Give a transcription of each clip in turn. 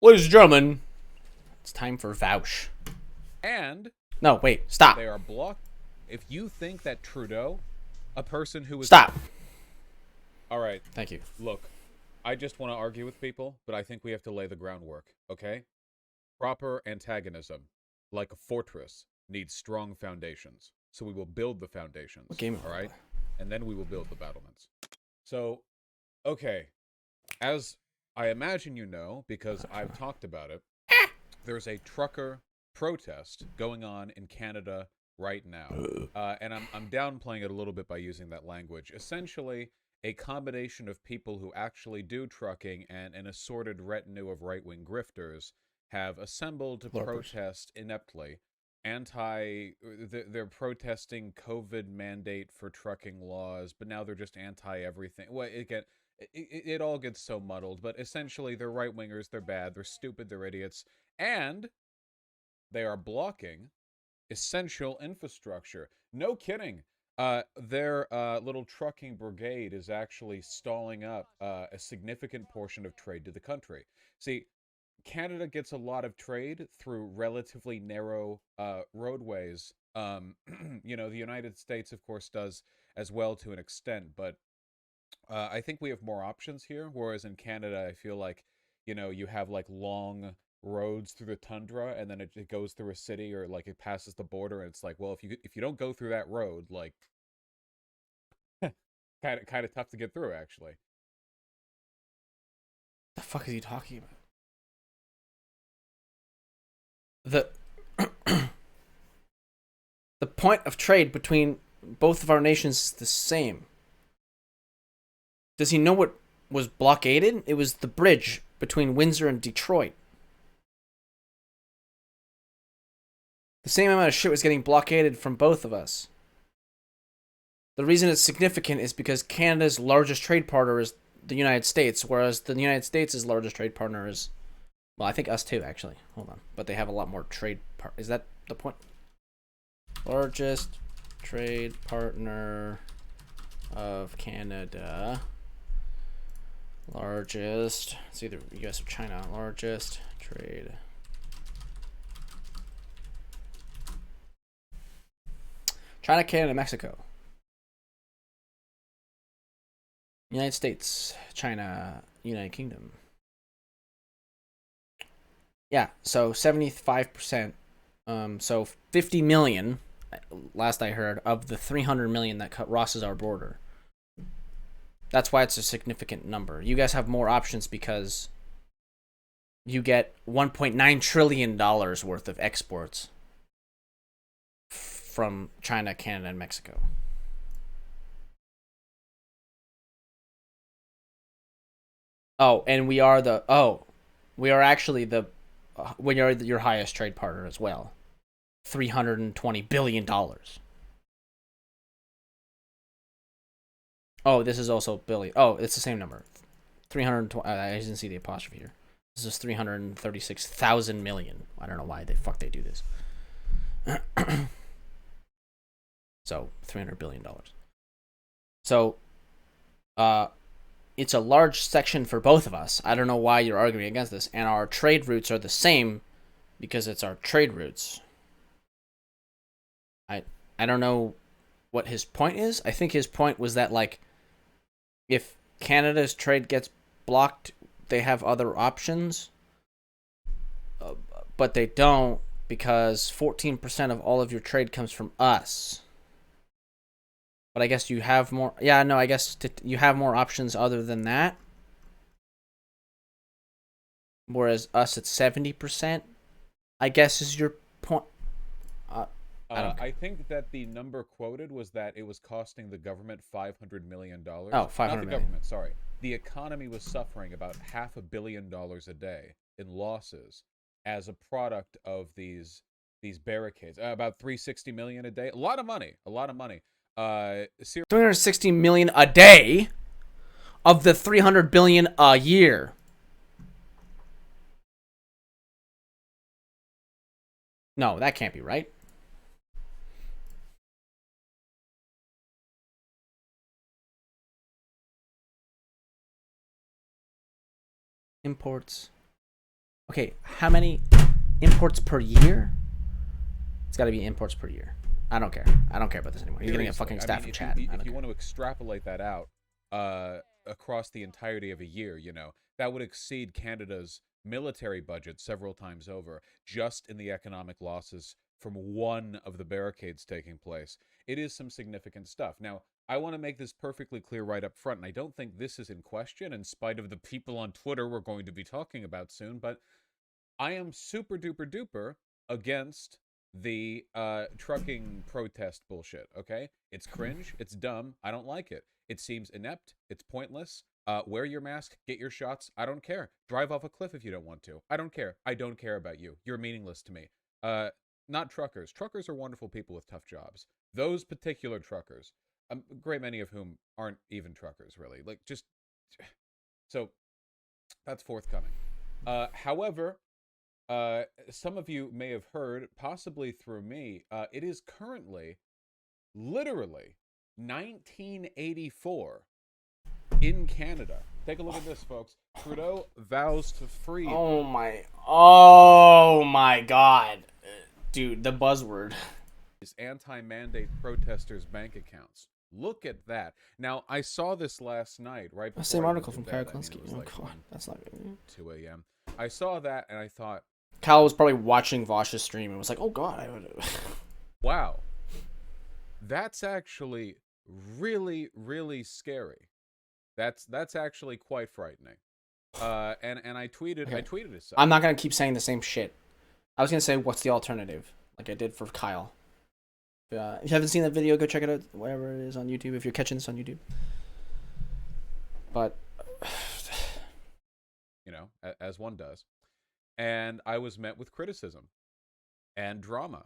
Ladies and gentlemen, it's time for Vaush. And No, wait, stop. they are blocked. If you think that Trudeau, a person who is Stop. all right, Thank you. look, I just want to argue with people, but I think we have to lay the groundwork, okay? Proper antagonism, like a fortress, needs strong foundations. So we will build the What foundations, game am all I right? playing? And then we will build the battlements. So, okay, as I imagine you know, because I've talked about it, there's a trucker protest going on in Canada right now. And I'm downplaying it a little bit by using that language. Essentially, a combination of people who actually do trucking and an assorted retinue of right wing grifters have assembled to Lorpers. protest ineptly. They're protesting COVID mandate for trucking laws, but now they're just anti everything. Well, again, it all gets so muddled, but essentially they're right wingers, they're bad, they're stupid, they're idiots, and they are blocking essential infrastructure. No kidding. Their little trucking brigade is actually stalling up a significant portion of trade to the country. See, Canada gets a lot of trade through relatively narrow roadways. The United States, of course, does as well to an extent, but I think we have more options here. Whereas in Canada, I feel like, you have like long roads through the tundra, and then it goes through a city, or like it passes the border, and it's like, well, if you don't go through that road, like, kind of tough to get through, actually. The fuck is he talking about? The the point of trade between both of our nations is the same. Does he know what was blockaded? It was the bridge between Windsor and Detroit. The same amount of shit was getting blockaded from both of us. The reason it's significant is because Canada's largest trade partner is the United States, whereas the United States' largest trade partner is, well, I think us too, actually. Hold on. But they have a lot more trade Is that the point? Largest trade partner of Canada. Largest. It's either US or China. Largest trade. China, Canada, Mexico. United States, China, United Kingdom. Yeah, so 75%. So 50 million, last I heard, of the 300 million that crosses our border. That's why it's a significant number. You guys have more options because you get $1.9 trillion worth of exports from China, Canada, and Mexico. Oh, and we are actually we are your highest trade partner as well. $320 billion. Oh, this is also billion. Oh, it's the same number. 320. I didn't see the apostrophe here. This is 336,000 million. I don't know why the fuck they do this. So $300 billion. So, it's a large section for both of us. I don't know why you're arguing against this. And our trade routes are the same because it's our trade routes. I don't know what his point is. I think his point was that, like, if Canada's trade gets blocked, they have other options, but they don't because 14% of all of your trade comes from us. But I guess you have more. Yeah, no, I guess you have more options other than that. Whereas us, it's 70%. I guess is your point. I don't care. I think that the number quoted was that it was costing the government $500 million. Oh, 500 Not the million. government, sorry. The economy was suffering about $500 million a day in losses as a product of these barricades. About 360 million a day. A lot of money. A lot of money. 360 million a day of the 300 billion a year. No, that can't be right. Imports Okay, how many imports per year? It's got to be imports per year. I don't care. I don't care about this anymore. He's getting a fucking staff from chat. If you want to extrapolate that out across the entirety of a year, you know, that would exceed Canada's military budget several times over, just in the economic losses from one of the barricades taking place. It is some significant stuff. Now, I want to make this perfectly clear right up front, and I don't think this is in question, in spite of the people on Twitter we're going to be talking about soon, but I am super duper duper against the trucking protest bullshit, okay? It's cringe, it's dumb, I don't like it. It seems inept, it's pointless. Wear your mask, get your shots, I don't care. Drive off a cliff if you don't want to. I don't care. I don't care about you. You're meaningless to me. Not truckers. Truckers are wonderful people with tough jobs. Those particular truckers, a great many of whom aren't even truckers, really. Like, just... So, that's forthcoming. However, some of you may have heard, possibly through me, it is currently, literally, 1984 in Canada. Take a look at this, folks. Trudeau vows to free. Oh my god. Dude, the buzzword. His anti-mandate protesters' bank accounts. Look at that. Now, I saw this last night, right before Same article from Kyle Kyle Klinsky. Oh, God, that's not good. 2 a.m. I saw that and I thought, Kyle was probably watching Vaush's stream and was like, oh, God. wow. That's actually really, really scary. That's actually quite frightening. And I tweeted Okay. I tweeted it. I'm not going to keep saying the same shit. I was going to say, what's the alternative? Like I did for Kyle. If you haven't seen that video, go check it out. Whatever it is on YouTube. If you're catching this on YouTube. But... you know, as one does. And I was met with criticism and drama.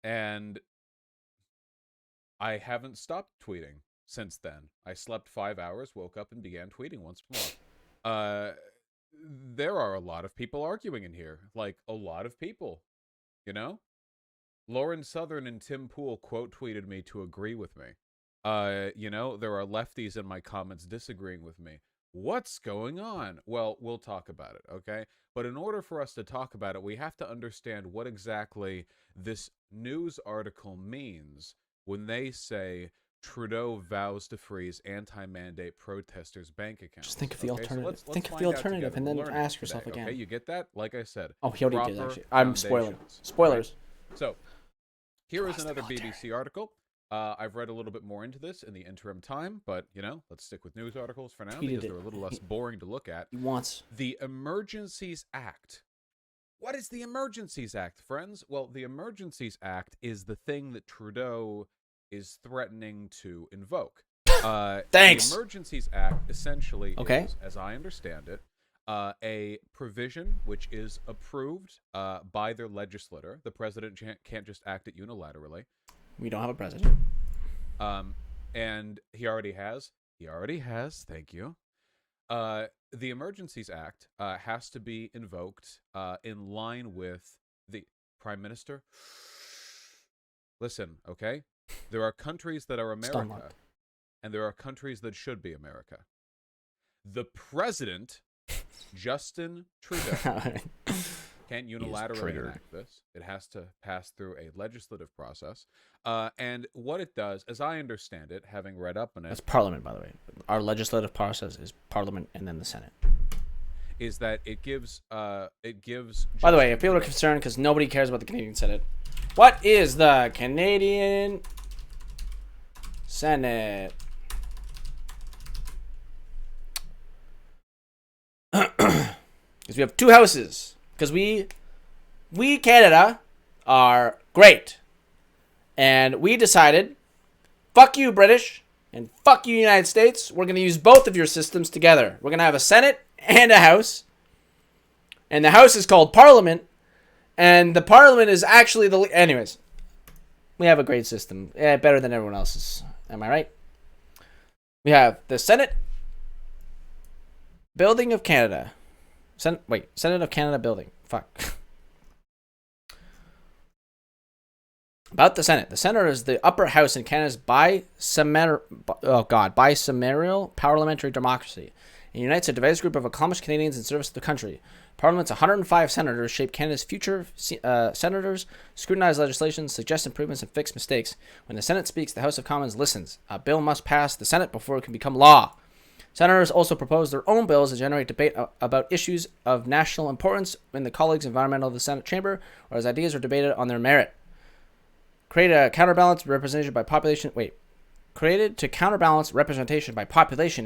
And I haven't stopped tweeting since then. I slept 5 hours, woke up, and began tweeting once more. There are a lot of people arguing in here. Like, a lot of people, you know? Lauren Southern and Tim Pool quote tweeted me to agree with me. You know, there are lefties in my comments disagreeing with me. What's going on? Well, we'll talk about it, okay? But in order for us to talk about it, we have to understand what exactly this news article means when they say Trudeau vows to freeze anti-mandate protesters' bank accounts. Just think of the alternative. So let's think of find the out alternative together. and We're then learning ask yourself today, again. Okay, you get that? Like I said. Oh, he already did, proper actually. I'm spoiling. foundations, Spoilers. right? So, here is Cross the another military. BBC article. I've read a little bit more into this in the interim time, but, you know, let's stick with news articles for now Tweeted because it. they're a little less boring to look at. He wants. The Emergencies Act. What is the Emergencies Act, friends? Well, the Emergencies Act is the thing that Trudeau is threatening to invoke. Thanks. The Emergencies Act essentially Okay. is, as I understand it, a provision which is approved by their legislator. The president can't just act it unilaterally. We don't have a president. And he already has. He already has. Thank you. The Emergencies Act has to be invoked in line with the Prime Minister. Listen, okay? There are countries that are America, and there are countries that should be America. The president, Justin Trudeau, can't unilaterally enact this. It has to pass through a legislative process. And what it does, as I understand it, having read up on it... That's Parliament, by the way. Our legislative process is Parliament and then the Senate. Is that it gives... By the way, if people are concerned because nobody cares about the Canadian Senate, what is the Canadian Senate? Because we have two houses. Because we Canada are great. And we decided, fuck you, British, and fuck you, United States. We're going to use both of your systems together. We're going to have a Senate and a House. And the House is called Parliament. And the Parliament is actually the... Anyways, we have a great system. Yeah, better than everyone else's. Am I right? We have the Senate Building of Canada. Senate of Canada building. Fuck. About the Senate. The Senate is the upper house in Canada's bicameral parliamentary democracy. It unites a diverse group of accomplished Canadians in service to the country. Parliament's 105 senators shape Canada's future. Senators scrutinize legislation, suggest improvements, and fix mistakes. When the Senate speaks, the House of Commons listens. A bill must pass the Senate before it can become law. Senators also propose their own bills to generate debate about issues of national importance in the colleagues environmental of the Senate chamber, whereas ideas are debated on their merit. Created to counterbalance representation by population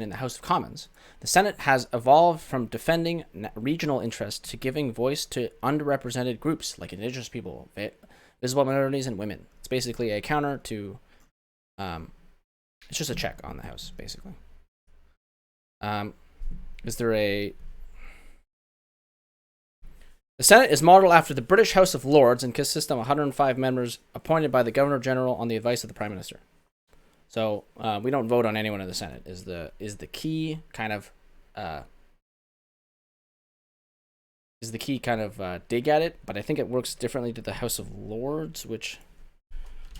in the House of Commons. The Senate has evolved from defending regional interests to giving voice to underrepresented groups like Indigenous people, visible minorities, and women. It's basically a counter to. It's just a check on the House, basically. Is there a... The Senate is modeled after the British House of Lords and consists of 105 members appointed by the Governor-General on the advice of the Prime Minister. So we don't vote on anyone in the Senate is the key kind of dig at it, but I think it works differently to the House of Lords, which...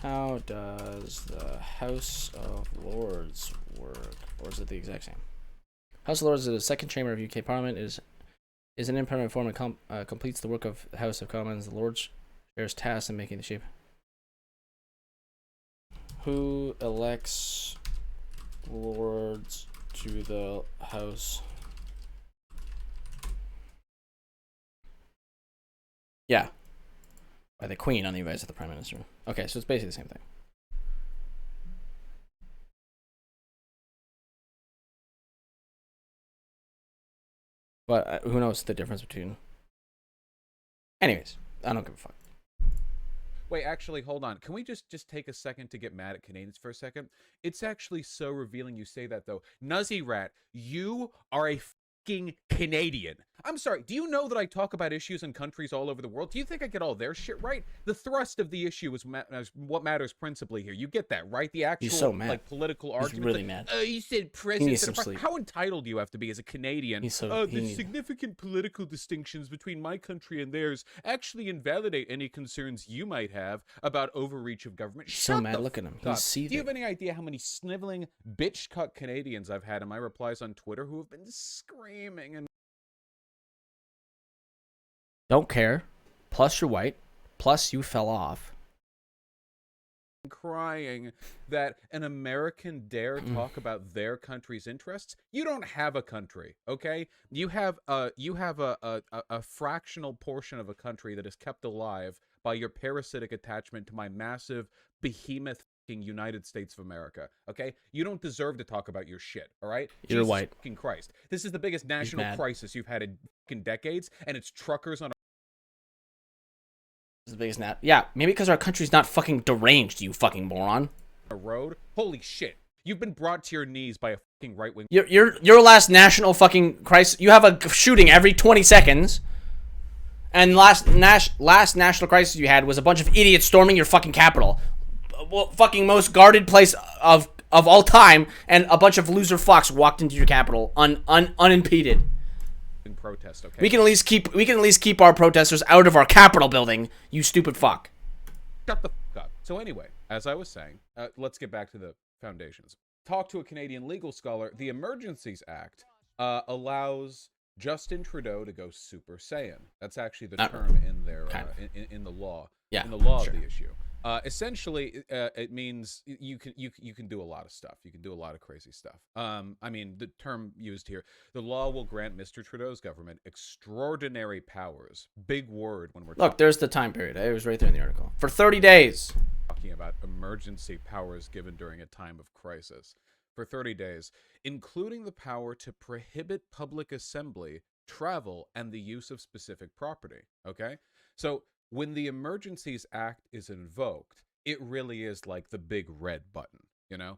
How does the House of Lords work? Or is it the exact same? House of Lords is the second chamber of UK Parliament. Is an independent form and completes the work of the House of Commons. The Lords shares tasks in making the shape. Who elects Lords to the House? Yeah. By the Queen on the advice of the Prime Minister. Okay, so it's basically the same thing. But who knows the difference between... Anyways, I don't give a fuck. Wait, actually, hold on. Can we just take a second to get mad at Canadians for a second? It's actually so revealing you say that, though. Nuzzy Rat, you are a fucking Canadian. I'm sorry, do you know that I talk about issues in countries all over the world? Do you think I get all their shit right? The thrust of the issue is what matters principally here. You get that, right? The actual, so mad. Like, political He's argument. really mad. You said He needs president. some sleep. How entitled do you have to be as a Canadian? The significant political distinctions between my country and theirs actually invalidate any concerns you might have about overreach of government. He's so mad. Look at him. He's seething. Do you have any idea how many sniveling, bitch-cut Canadians I've had in my replies on Twitter who have been screaming and... Don't care. Plus you're white. Plus you fell off. Crying that an American dare talk about their country's interests? You don't have a country, okay? You have a fractional portion of a country that is kept alive by your parasitic attachment to my massive behemoth United States of America, okay? You don't deserve to talk about your shit, all right? You're Jesus white. Fucking Christ. This is the biggest national crisis you've had in fucking decades, and it's truckers on the biggest nat. Yeah, maybe because our country's not fucking deranged, you fucking moron. A road. Holy shit! You've been brought to your knees by a fucking right wing. Your last national fucking crisis. You have a shooting every 20 seconds, and last national crisis you had was a bunch of idiots storming your fucking capital, well, fucking most guarded place of all time, and a bunch of loser fucks walked into your capital unimpeded. Protest, okay? We can at least keep our protesters out of our Capitol building, you stupid fuck. Shut the fuck up. So anyway, as I was saying, let's get back to the foundations. Talk to a Canadian legal scholar. The Emergencies Act allows Justin Trudeau to go Super Saiyan. That's actually the term in their in the law. Yeah, in the law of the issue. Essentially, it means you can do a lot of stuff. You can do a lot of crazy stuff. I mean, the term used here, the law will grant Mr. Trudeau's government extraordinary powers. Big word when we're Look, there's the time period. It was right there in the article. For 30 days. Talking about emergency powers given during a time of crisis. For 30 days, including the power to prohibit public assembly, travel, and the use of specific property. Okay? So, when the Emergencies Act is invoked, it really is like the big red button, you know?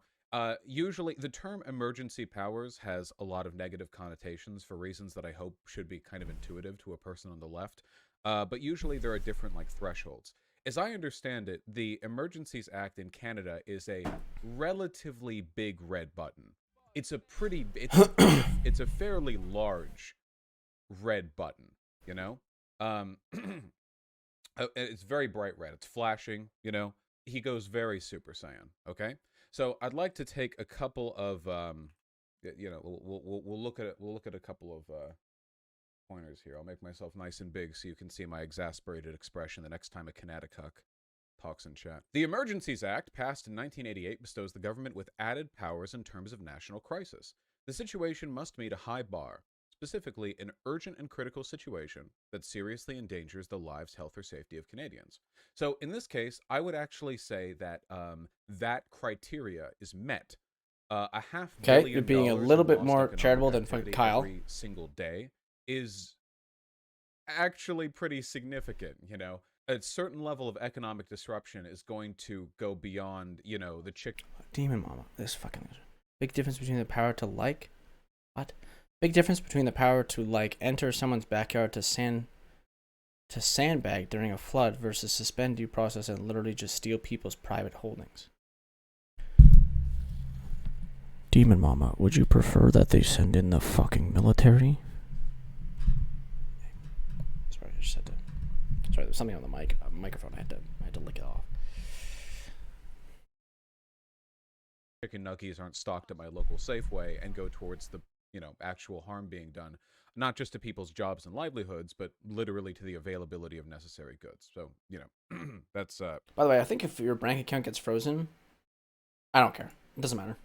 Usually, the term emergency powers has a lot of negative connotations for reasons that I hope should be kind of intuitive to a person on the left. But usually there are different, like, thresholds. As I understand it, the Emergencies Act in Canada is a relatively big red button. It's a pretty... It's a fairly large red button, you know? It's very bright red. It's flashing, you know. He goes very Super Saiyan, okay? So I'd like to take a couple of you know, we'll look at it. We'll look at a couple of pointers here. I'll make myself nice and big so you can see my exasperated expression the next time a Connecticut talks in chat. The Emergencies Act, passed in 1988, bestows the government with added powers in terms of national crisis. The situation must meet a high bar, specifically an urgent and critical situation that seriously endangers the lives, health, or safety of Canadians. So in this case, I would actually say that that criteria is met. A half Okay, you're billion being a dollars little in bit lost more economic charitable than fucking activity Kyle. every single day is actually pretty significant, you know. A certain level of economic disruption is going to go beyond, you know, the chick. Demon Mama, this fucking big difference between the power to like, what? Big difference between the power to like enter someone's backyard to sandbag during a flood versus suspend due process and literally just steal people's private holdings. Demon Mama, would you prefer that they send in the fucking military? Sorry, I just had to. Sorry, there's something on the microphone. I had to lick it off. Chicken nuggies aren't stocked at my local Safeway and go towards the, you know, actual harm being done, not just to people's jobs and livelihoods, but literally to the availability of necessary goods. So, you know, that's By the way, I think if your bank account gets frozen, I don't care. It doesn't matter.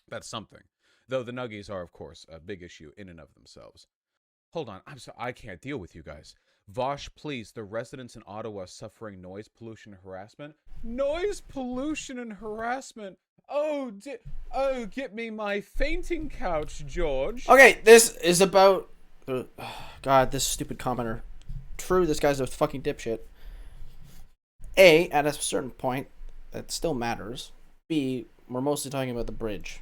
That's something. Though the nuggies are, of course, a big issue in and of themselves. Hold on, I'm sorry, I can't deal with you guys. Vaush, please, the residents in Ottawa suffering noise pollution and harassment. Noise pollution and harassment? Oh, get me my fainting couch, George. Okay, this is about... God, this stupid commenter. True, this guy's a fucking dipshit. A, at a certain point, it still matters. B, we're mostly talking about the bridge,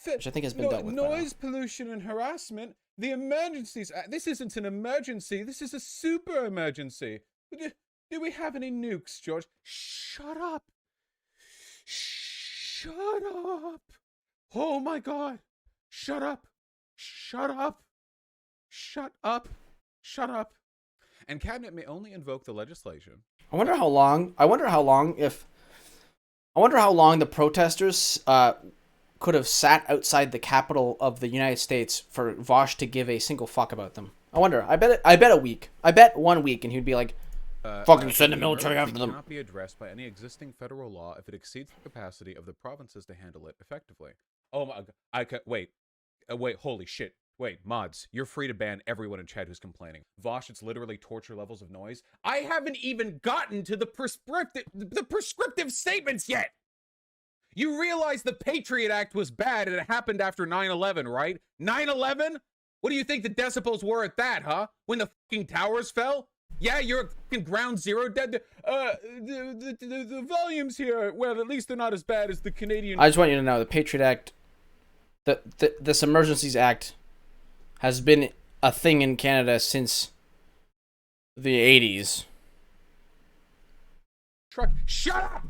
which I think has been dealt with. Noise pollution and harassment? The emergencies. This isn't an emergency. This is a super emergency. Do we have any nukes, George? Shut up. Shut up. Oh my God. Shut up. Shut up. Shut up. Shut up. And cabinet may only invoke the legislation. I wonder how long the protesters could have sat outside the capital of the United States for Vaush to give a single fuck about them. I wonder. I bet a week. I bet 1 week, and he'd be like, fucking send the military after them. Cannot be addressed by any existing federal law if it exceeds the capacity of the provinces to handle it effectively. Oh my God. Wait, holy shit. Wait, mods, you're free to ban everyone in chat who's complaining. Vaush, it's literally torture levels of noise. I haven't even gotten to the prescriptive statements yet. You realize the Patriot Act was bad and it happened after 9/11, right? 9/11? What do you think the decibels were at that, huh? When the fucking towers fell? Yeah, you're at fucking ground zero dead. The volumes here, well, at least they're not as bad as the Canadian. I just want you to know the Patriot Act, this Emergencies Act, has been a thing in Canada since the 80s. Truck, shut up!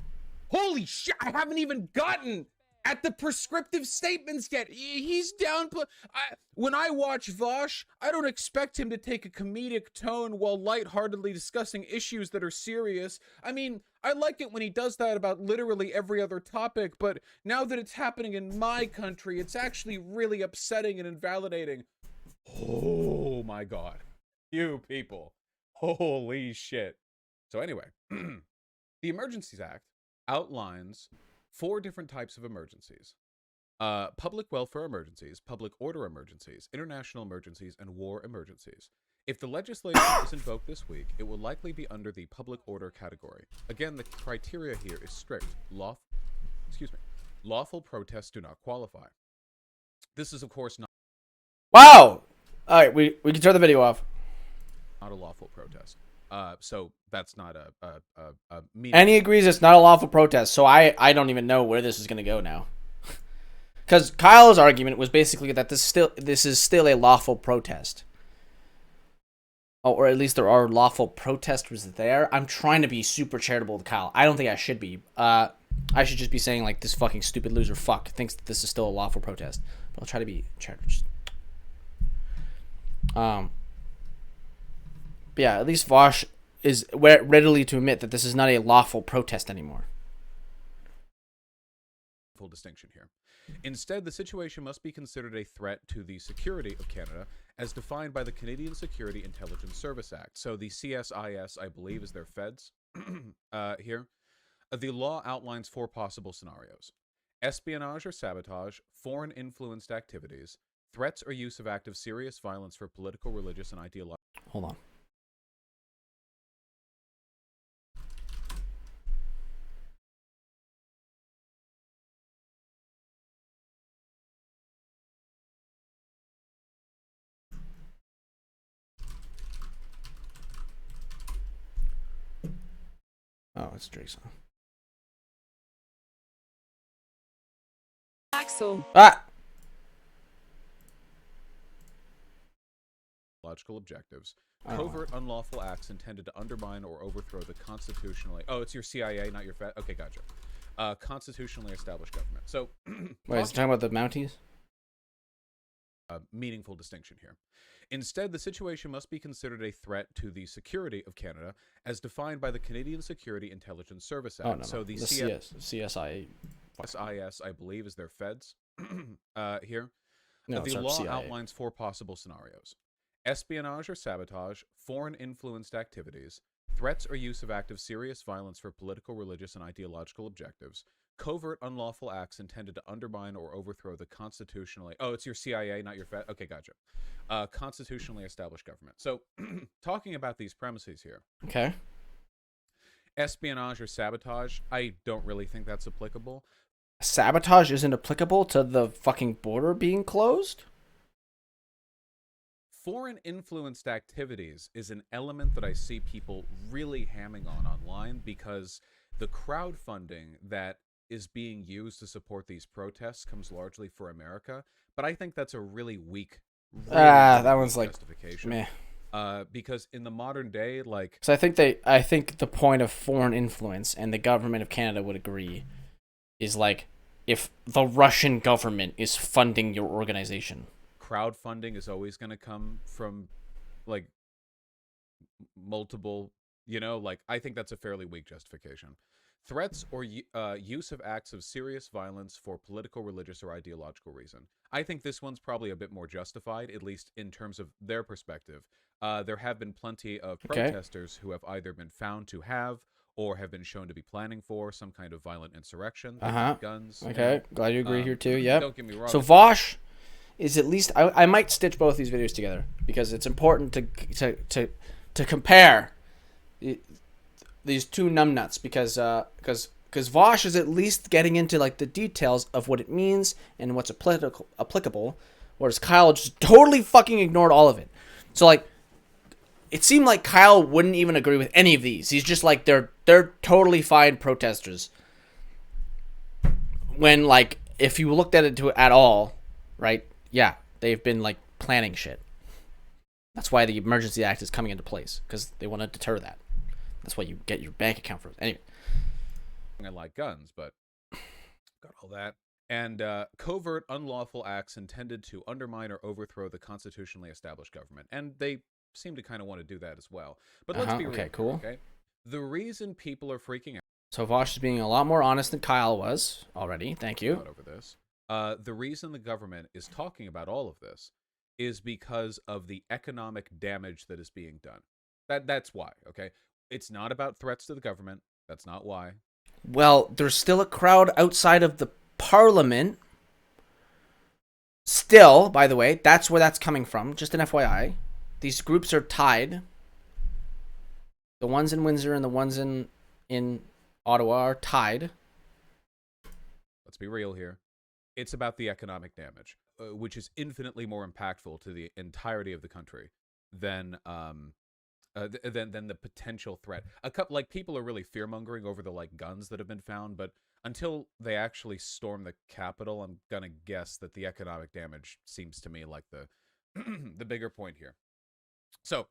Holy shit, I haven't even gotten at the prescriptive statements yet. He's down. When I watch Vaush, I don't expect him to take a comedic tone while lightheartedly discussing issues that are serious. I mean, I like it when he does that about literally every other topic, but now that it's happening in my country, it's actually really upsetting and invalidating. Oh my God. You people. Holy shit. So anyway, the Emergencies Act outlines 4 different types of emergencies. Public welfare emergencies, public order emergencies, international emergencies, and war emergencies. If the legislation is invoked this week, it will likely be under the public order category. Again, the criteria here is strict. Lawful protests do not qualify. This is, of course, not... Wow! Alright, we can turn the video off. Not a lawful protest. So that's not a and he agrees it's not a lawful protest, so I don't even know where this is going to go now. Because Kyle's argument was basically that this is still a lawful protest. Oh, or at least there are lawful protesters there. I'm trying to be super charitable with Kyle. I don't think I should be. I should just be saying, like, this fucking stupid loser fuck thinks that this is still a lawful protest. But I'll try to be charitable. But yeah, at least Vaush is readily to admit that this is not a lawful protest anymore. Full distinction here. Instead, the situation must be considered a threat to the security of Canada as defined by the Canadian Security Intelligence Service Act. So the CSIS, I believe, is their feds here. The law outlines 4 possible scenarios: espionage or sabotage, foreign influenced activities, threats or use of active serious violence for political, religious, and ideological. Hold on. Oh, it's Jason. Axel. Ah! Logical objectives, Oh. covert unlawful acts intended to undermine or overthrow the constitutionally. Oh, it's your CIA, not your Fed. Okay, gotcha. Constitutionally established government. So, Wait, is it talking about the Mounties? Meaningful distinction here. Instead, the situation must be considered a threat to the security of Canada as defined by the Canadian Security Intelligence Service Act. Oh, no. So the CSI. CSIS, I believe, is their feds here. No, The it's law CIA. outlines 4 possible scenarios: espionage or sabotage, foreign influenced activities, threats or use of active serious violence for political, religious, and ideological objectives, covert unlawful acts intended to undermine or overthrow the constitutionally. Oh, it's your CIA, not your Fed. Okay, gotcha. Constitutionally established government. So, talking about these premises here. Okay. Espionage or sabotage, I don't really think that's applicable. Sabotage isn't applicable to the fucking border being closed? Foreign influenced activities is an element that I see people really hamming on online because the crowdfunding that is being used to support these protests comes largely for America. But I think that's a really weak, That one's like justification. meh. Because in the modern day, like, So I think the point of foreign influence, and the government of Canada would agree, is like if the Russian government is funding your organization. crowdfunding is always going to come from like multiple, like, I think that's a fairly weak justification. Threats or use of acts of serious violence for political, religious, or ideological reason. I think this one's probably a bit more justified, at least in terms of their perspective. There have been plenty of protesters who have either been found to have or have been shown to be planning for some kind of violent insurrection. Guns. Okay, glad you agree here too. Yeah. Don't get me wrong. So Vaush is at least I might stitch both these videos together because it's important to compare these two numbnuts because Vaush is at least getting into like the details of what it means and what's applicable, whereas Kyle just totally fucking ignored all of it. So like, it seemed like Kyle wouldn't even agree with any of these. He's just like they're totally fine protesters. When like if you looked at it at all, right? Yeah, they've been like planning shit. That's why the Emergency Act is coming into place because they want to deter that. That's why you get your bank account frozen. Anyway. I like guns, but got all that. And covert unlawful acts intended to undermine or overthrow the constitutionally established government. And they seem to kind of want to do that as well. But let's be real. Okay, cool. Okay? The reason people are freaking out. So Vaush is being a lot more honest than Kyle was already. Thank you. Over this. The reason the government is talking about all of this is because of the economic damage that is being done. That's why, okay? It's not about threats to the government. That's not why. Well, there's still a crowd outside of the parliament. Still, by the way, that's where that's coming from. Just an FYI. These groups are tied. The ones in Windsor and the ones in Ottawa are tied. Let's be real here. It's about the economic damage, which is infinitely more impactful to the entirety of the country than the potential threat. Like, people are really fear-mongering over the like guns that have been found, but until they actually storm the Capitol, I'm gonna guess that the economic damage seems to me like the the bigger point here. So,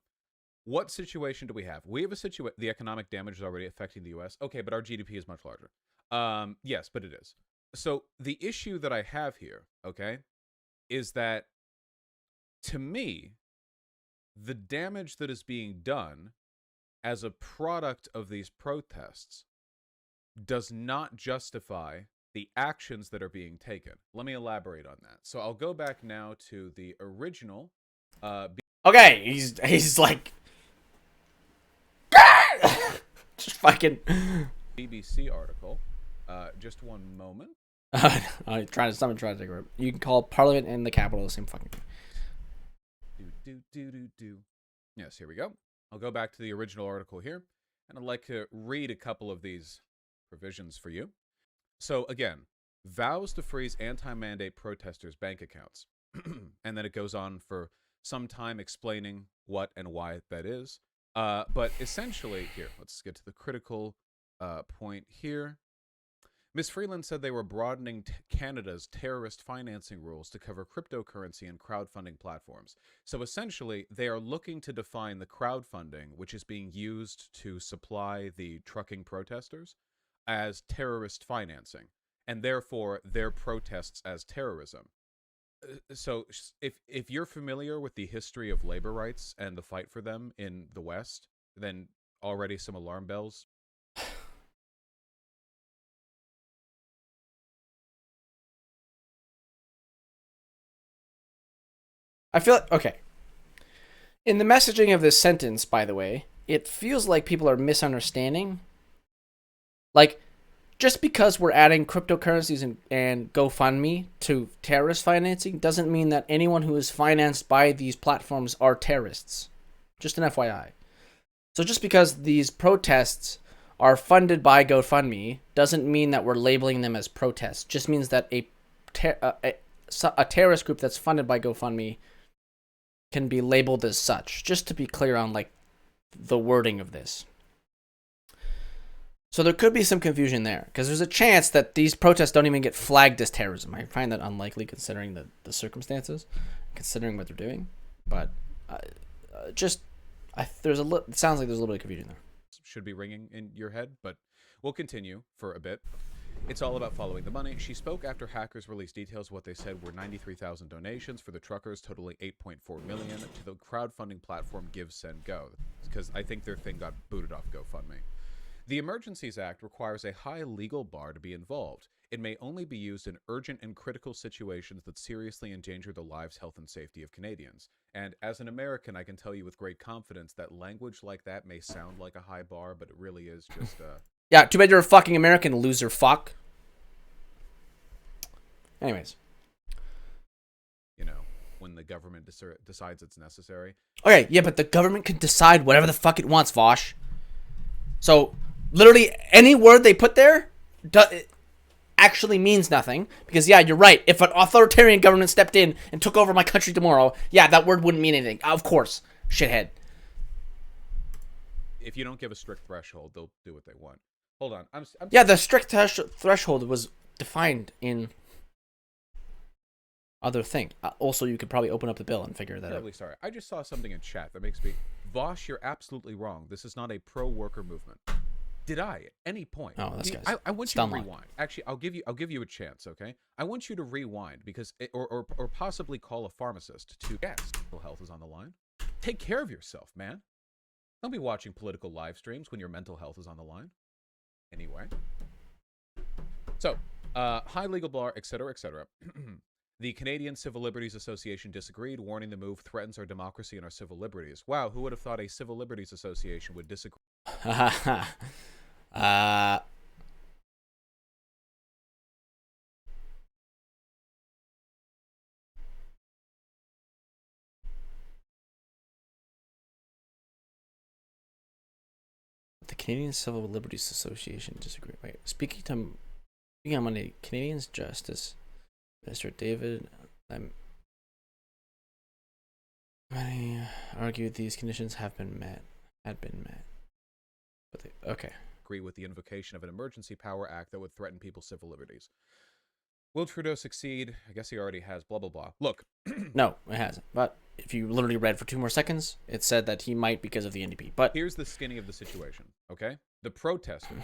what situation do we have? We have the economic damage is already affecting the U.S. Okay, but our GDP is much larger. Yes, but it is. So the issue that I have here, okay, is that to me, the damage that is being done as a product of these protests does not justify the actions that are being taken. Let me elaborate on that. So I'll go back now to the original. Okay, he's like, just fucking. BBC article. Just one moment. Someone trying to take a rip. You can call Parliament and the Capitol the same fucking thing. Do. Yes, here we go. I'll go back to the original article here, and I'd like to read a couple of these provisions for you. So again, vows to freeze anti-mandate protesters' bank accounts. And then it goes on for some time explaining what and why that is. But essentially, here, let's get to the critical point here. Ms. Freeland said they were broadening Canada's terrorist financing rules to cover cryptocurrency and crowdfunding platforms. So essentially, they are looking to define the crowdfunding, which is being used to supply the trucking protesters, as terrorist financing, and therefore their protests as terrorism. So if you're familiar with the history of labor rights and the fight for them in the West, then already some alarm bells. I feel okay. In the messaging of this sentence, by the way, it feels like people are misunderstanding. Like, just because we're adding cryptocurrencies and GoFundMe to terrorist financing doesn't mean that anyone who is financed by these platforms are terrorists. Just an FYI. So just because these protests are funded by GoFundMe doesn't mean that we're labeling them as protests. Just means that a terrorist group that's funded by GoFundMe can be labeled as such. Just to be clear on like the wording of this. So there could be some confusion there, because there's a chance that these protests don't even get flagged as terrorism. I find that unlikely considering the circumstances, considering what they're doing. But it sounds like there's a little bit of confusion there. Should be ringing in your head, but we'll continue for a bit. It's all about following the money. She spoke after hackers released details of what they said were 93,000 donations for the truckers, totaling 8.4 million to the crowdfunding platform Give, Send, Go, because I think their thing got booted off GoFundMe. The Emergencies Act requires a high legal bar to be involved. It may only be used in urgent and critical situations that seriously endanger the lives, health, and safety of Canadians. And as an American, I can tell you with great confidence that language like that may sound like a high bar, but it really is just Yeah, too bad you're a fucking American, loser fuck. Anyways. You know, when the government decides it's necessary. Okay, yeah, but the government can decide whatever the fuck it wants, Vaush. So, literally, any word they put there actually means nothing. Because, yeah, you're right. If an authoritarian government stepped in and took over my country tomorrow, yeah, that word wouldn't mean anything. Of course, shithead. If you don't give a strict threshold, they'll do what they want. Hold on. Yeah, the strict threshold was defined in other thing. Also, you could probably open up the bill and figure that out. Terribly sorry. I just saw something in chat that makes me... Vaush, you're absolutely wrong. This is not a pro-worker movement. Did I, at any point... Oh, this guy's I want you to rewind. Actually, I'll give you a chance, okay? I want you to rewind, because... Or possibly call a pharmacist to... Yes, mental health is on the line. Take care of yourself, man. Don't be watching political live streams when your mental health is on the line. Anyway. So, high legal bar, etc., etc. The Canadian Civil Liberties Association disagreed, warning the move threatens our democracy and our civil liberties. Wow, who would have thought a Civil Liberties Association would disagree? The Canadian Civil Liberties Association disagreed. Wait, speaking on Monday, Canadians Justice Minister David many argued these conditions had been met. But okay. Agree with the invocation of an Emergency Power Act that would threaten people's civil liberties. Will Trudeau succeed? I guess he already has, blah, blah, blah. Look. No, it hasn't. But if you literally read for 2 more seconds, it said that he might because of the NDP. But here's the skinny of the situation, okay? The protesters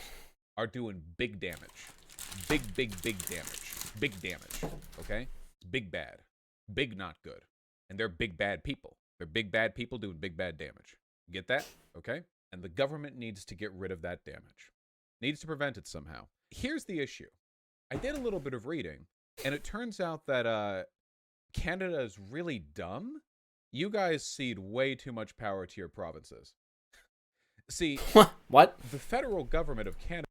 are doing big damage. Big damage. Big damage, okay? It's big bad. Big not good. And they're big bad people. They're big bad people doing big bad damage. Get that? Okay? And the government needs to get rid of that damage. Needs to prevent it somehow. Here's the issue. I did a little bit of reading, and it turns out that Canada is really dumb. You guys cede way too much power to your provinces. See, What? the federal government of Canada.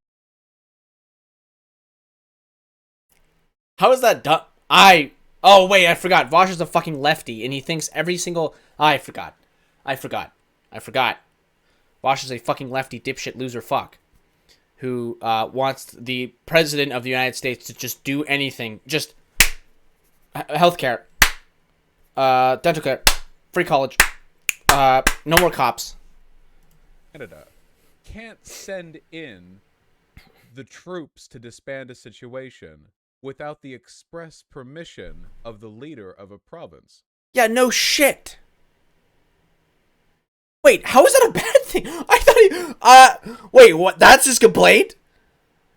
How is that done? Oh, wait, I forgot. Vaush is a fucking lefty, and he thinks every single... I forgot. Vaush is a fucking lefty dipshit loser fuck who wants the president of the United States to just do anything. Just healthcare, dental care, free college, no more cops. Canada can't send in the troops to disband a situation without the express permission of the leader of a province. Yeah, no shit. Wait, how is that a bad thing? I thought wait, what? That's his complaint?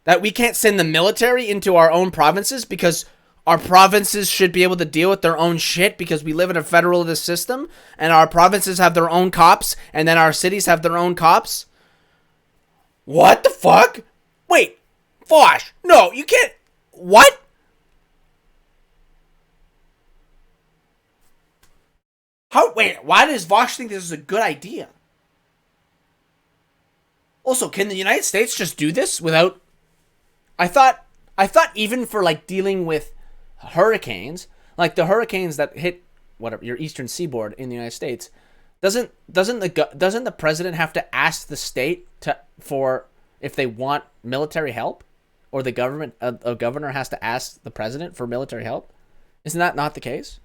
That we can't send the military into our own provinces because our provinces should be able to deal with their own shit because we live in a federalist system and our provinces have their own cops and then our cities have their own cops? What the fuck? Wait, Vaush, no, you can't. What? Wait, why does Vaush think this is a good idea? Also, can the United States just do this without... I thought even for like dealing with hurricanes, like the hurricanes that hit whatever your eastern seaboard in the United States, doesn't the president have to ask the state for if they want military help, or the government a governor has to ask the president for military help? Isn't that not the case?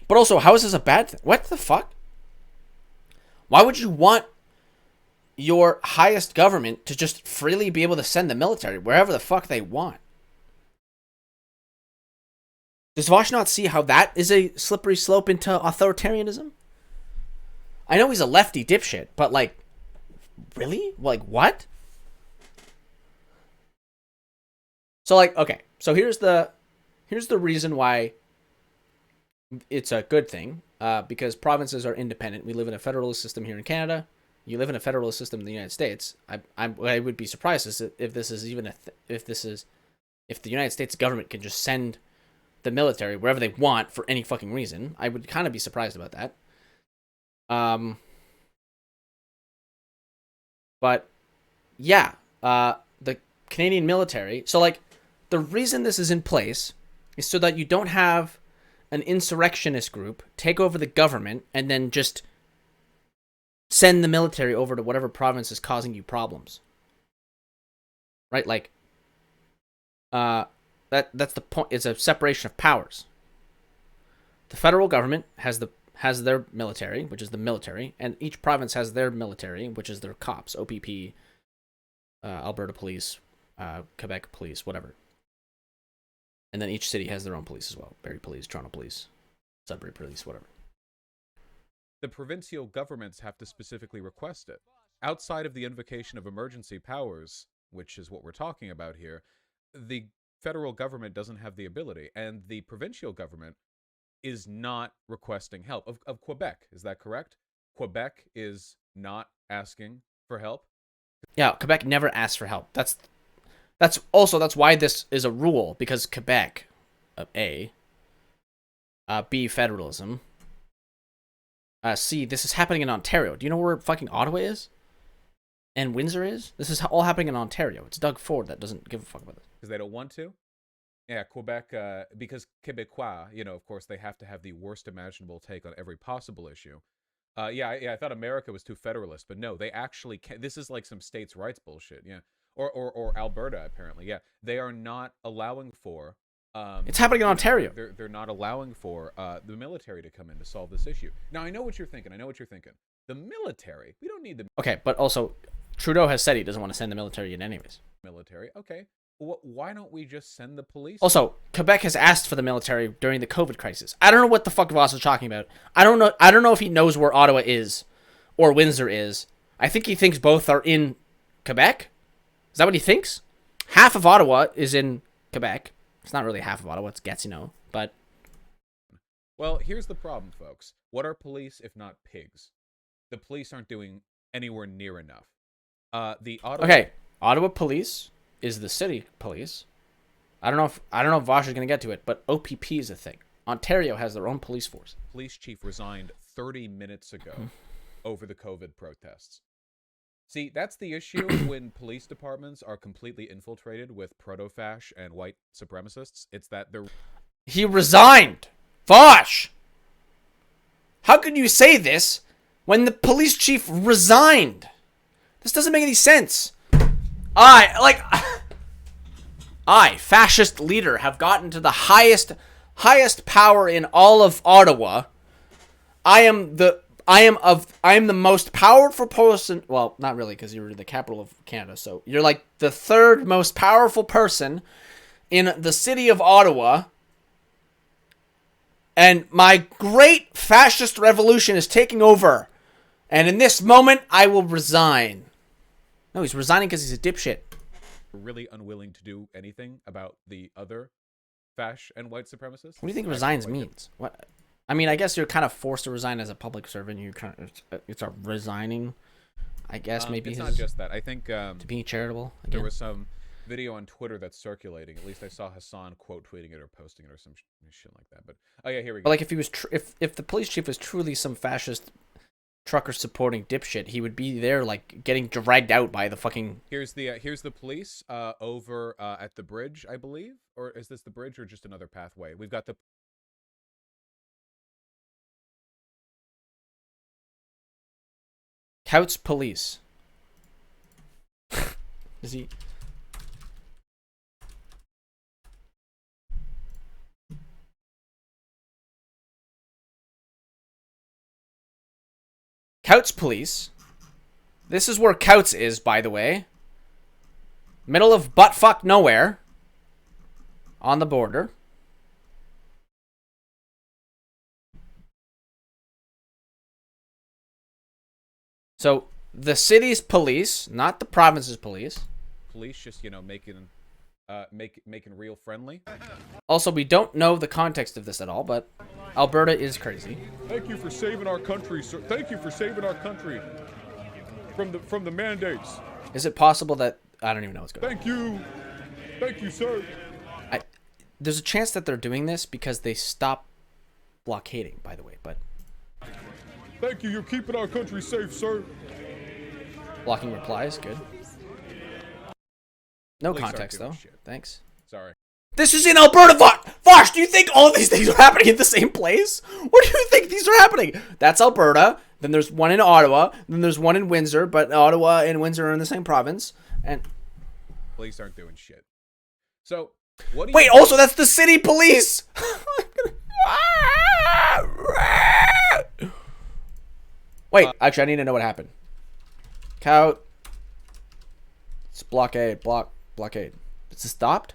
But also, how is this a bad thing? What the fuck? Why would you want your highest government to just freely be able to send the military wherever the fuck they want? Does Vaush not see how that is a slippery slope into authoritarianism? I know he's a lefty dipshit, but like, really? Like, what? So like, okay, so here's the reason why it's a good thing, because provinces are independent. We live in a federalist system here in Canada. You live in a federalist system in the United States. I would be surprised if this is even if the United States government can just send the military wherever they want for any fucking reason. I would kind of be surprised about that. But yeah, the Canadian military. So like, the reason this is in place is so that you don't have an insurrectionist group take over the government and then just send the military over to whatever province is causing you problems. Right? Like, that's the point. It's a separation of powers. The federal government has their military, which is the military, and each province has their military, which is their cops, OPP, Alberta Police, Quebec Police, whatever. And then each city has their own police as well. Barrie Police, Toronto Police, Sudbury Police, whatever. The provincial governments have to specifically request it. Outside of the invocation of emergency powers, which is what we're talking about here, the federal government doesn't have the ability, and the provincial government is not requesting help. Of Quebec, is that correct? Quebec is not asking for help? Yeah, Quebec never asks for help. That's why this is a rule, because Quebec, A, B, federalism, C, this is happening in Ontario. Do you know where fucking Ottawa is? And Windsor is? This is all happening in Ontario. It's Doug Ford that doesn't give a fuck about this. Because they don't want to? Yeah, Quebec, because Québécois, of course, they have to have the worst imaginable take on every possible issue. I thought America was too federalist, but no, they actually can. This is like some states' rights bullshit, yeah. Or Alberta, apparently, yeah. They are not allowing for... it's happening in Ontario. They're not allowing for the military to come in to solve this issue. Now, I know what you're thinking. The military, we don't need the... Okay, but also, Trudeau has said he doesn't want to send the military in anyways. Military, okay. Why don't we just send the police? Also, Quebec has asked for the military during the COVID crisis. I don't know what the fuck Vaush is talking about. I don't know if he knows where Ottawa is or Windsor is. I think he thinks both are in Quebec. Is that what he thinks? Half of Ottawa is in Quebec. It's not really half of Ottawa. It's Gatineau, but... Well, here's the problem, folks. What are police if not pigs? The police aren't doing anywhere near enough. The Ottawa... Okay, Ottawa police is the city police. I don't know if Vaush is going to get to it, but OPP is a thing. Ontario has their own police force. Police chief resigned 30 minutes ago over the COVID protests. See, that's the issue when police departments are completely infiltrated with proto-fash and white supremacists. It's that they're... He resigned! Vaush! How could you say this when the police chief resigned? This doesn't make any sense. I, fascist leader, have gotten to the highest power in all of Ottawa. I am the most powerful person. Well, not really, because you're the capital of Canada. So you're like the third most powerful person in the city of Ottawa. And my great fascist revolution is taking over. And in this moment, I will resign. No, he's resigning because he's a dipshit. Really unwilling to do anything about the other fash and white supremacists. What do you think resigns means? What? I mean, I guess you're kind of forced to resign as a public servant. You kind of, it's a resigning. I guess maybe it's not just that. I think to being charitable. Again. There was some video on Twitter that's circulating. At least I saw Hassan quote tweeting it or posting it or some shit like that. But oh yeah, here we go. But like if he was, if the police chief was truly some fascist trucker supporting dipshit, he would be there like getting dragged out by the fucking. Here's the police over at the bridge, I believe, or is this the bridge or just another pathway? We've got the. Couts police. Is he? Couts police. This is where Couts is, by the way. Middle of buttfuck nowhere. On the border. So, the city's police, not the province's police. Police just, making real friendly. Also, we don't know the context of this at all, but Alberta is crazy. Thank you for saving our country, sir. Thank you for saving our country from the mandates. Is it possible that I don't even know what's going on? Thank you, sir. There's a chance that they're doing this because they stopped blockading, by the way, but thank you. You're keeping our country safe, sir. Blocking replies, good. No Police context, though. Shit. Thanks. Sorry. This is in Alberta, Vaush! Do you think all these things are happening in the same place? Where do you think these are happening? That's Alberta. Then there's one in Ottawa. Then there's one in Windsor, but Ottawa and Windsor are in the same province. And police aren't doing shit. So, what do you... Wait, also, that's the city police! Wait, actually, I need to know what happened. Cout. It's blockade. Blockade. Is it stopped?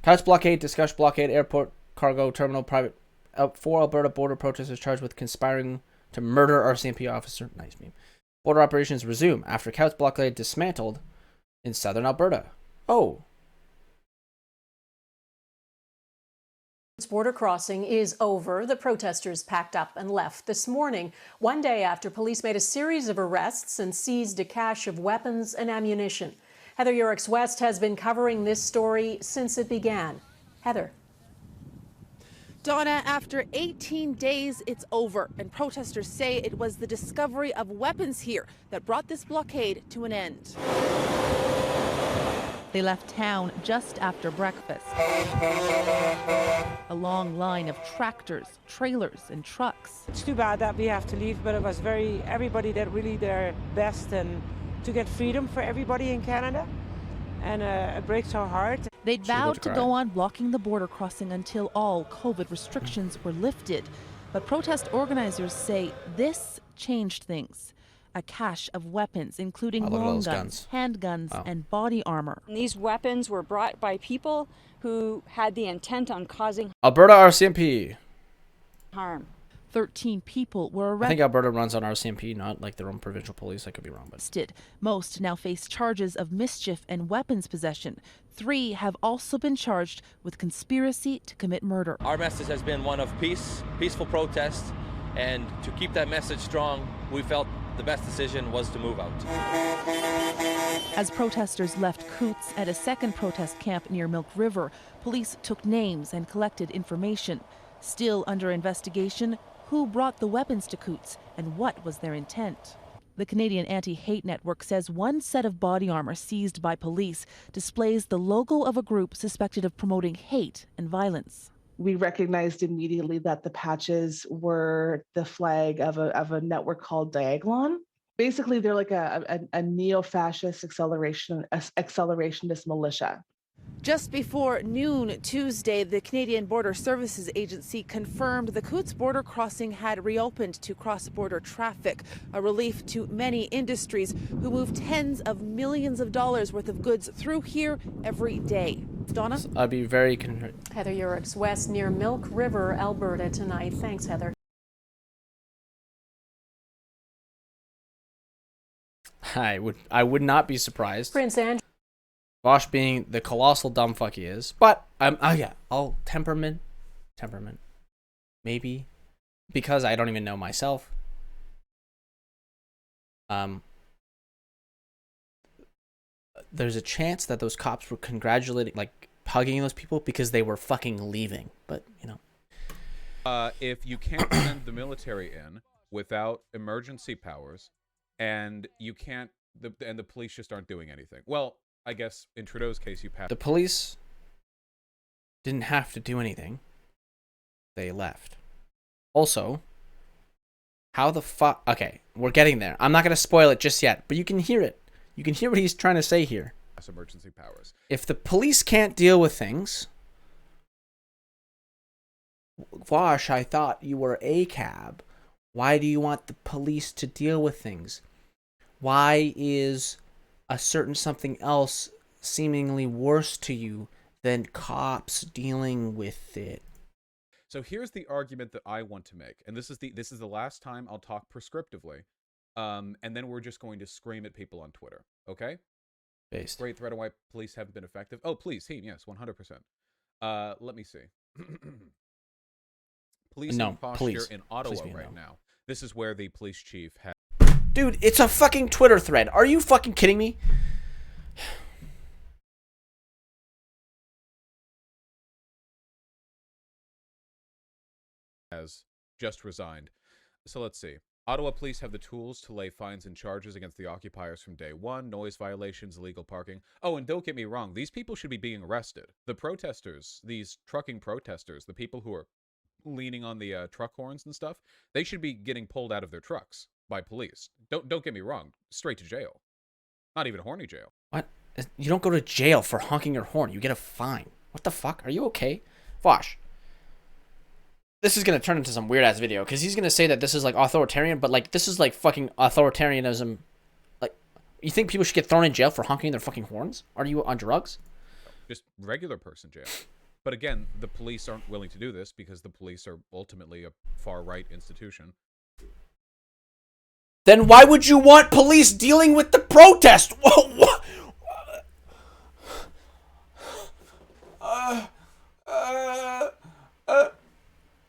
Couch blockade, discussion blockade, airport, cargo, terminal, private. 4 Alberta border protesters charged with conspiring to murder RCMP officer. Nice meme. Border operations resume after Couch blockade dismantled in southern Alberta. Oh. Border crossing is over. The protesters packed up and left this morning, one day after police made a series of arrests and seized a cache of weapons and ammunition. Heather Yurix West has been covering this story since it began. Heather. Donna, after 18 days, it's over, and protesters say it was the discovery of weapons here that brought this blockade to an end. They left town just after breakfast. A long line of tractors, trailers, and trucks. It's too bad that we have to leave, but it was everybody did really their best and to get freedom for everybody in Canada, and it breaks our heart. They'd vowed to go on blocking the border crossing until all COVID restrictions were lifted. But protest organizers say this changed things. A cache of weapons, including long guns, handguns, and body armor. These weapons were brought by people who had the intent on causing Alberta RCMP. harm. 13 people were arrested. I think Alberta runs on RCMP, not like their own provincial police. I could be wrong, but most now face charges of mischief and weapons possession. 3 have also been charged with conspiracy to commit murder. Our message has been one of peace, peaceful protest, and to keep that message strong, we felt the best decision was to move out. As protesters left Coots at a second protest camp near Milk River, police took names and collected information. Still under investigation, who brought the weapons to Coots and what was their intent? The Canadian Anti-Hate Network says one set of body armor seized by police displays the logo of a group suspected of promoting hate and violence. We recognized immediately that the patches were the flag of a network called Diagolon. Basically, they're like a neo-fascist accelerationist militia. Just before noon Tuesday, the Canadian Border Services Agency confirmed the Coots border crossing had reopened to cross-border traffic, a relief to many industries who move tens of millions of dollars worth of goods through here every day. Donna? I'd be very Heather Yurix, west near Milk River, Alberta tonight. Thanks, Heather. I would not be surprised. Prince Andrew. Vaush being the colossal dumb fuck he is. But, I'll temperament, maybe, because I don't even know myself. There's a chance that those cops were congratulating, like, hugging those people because they were fucking leaving. But, you know. If you can't send the military in without emergency powers, and you can't, and the police just aren't doing anything. Well, I guess in Trudeau's case, you passed. The police didn't have to do anything. They left. Also, how the fuck... Okay, we're getting there. I'm not going to spoil it just yet, but you can hear it. You can hear what he's trying to say here. Emergency powers. If the police can't deal with things... Vaush, I thought you were a cab. Why do you want the police to deal with things? Why is a certain something else seemingly worse to you than cops dealing with it? So here's the argument that I want to make, and this is the last time I'll talk prescriptively, and then we're just going to scream at people on Twitter, okay? Based. Great threat on why police haven't been effective. Oh, please, team, yes, 100%. Let me see. Policing posture in Ottawa right now. This is where the police chief has... Dude, it's a fucking Twitter thread. Are you fucking kidding me? Has just resigned. So let's see. Ottawa police have the tools to lay fines and charges against the occupiers from day one. Noise violations, illegal parking. Oh, and don't get me wrong. These people should be being arrested. The protesters, these trucking protesters, the people who are leaning on the truck horns and stuff, they should be getting pulled out of their trucks by police. Don't get me wrong. Straight to jail. Not even horny jail. What? You don't go to jail for honking your horn. You get a fine. What the fuck? Are you okay? Vaush. This is going to turn into some weird ass video because he's going to say that this is like authoritarian, but like this is like fucking authoritarianism. Like, you think people should get thrown in jail for honking their fucking horns? Are you on drugs? Just regular person jail. But again, the police aren't willing to do this because the police are ultimately a far-right institution. Then why would you want police dealing with the protest? What?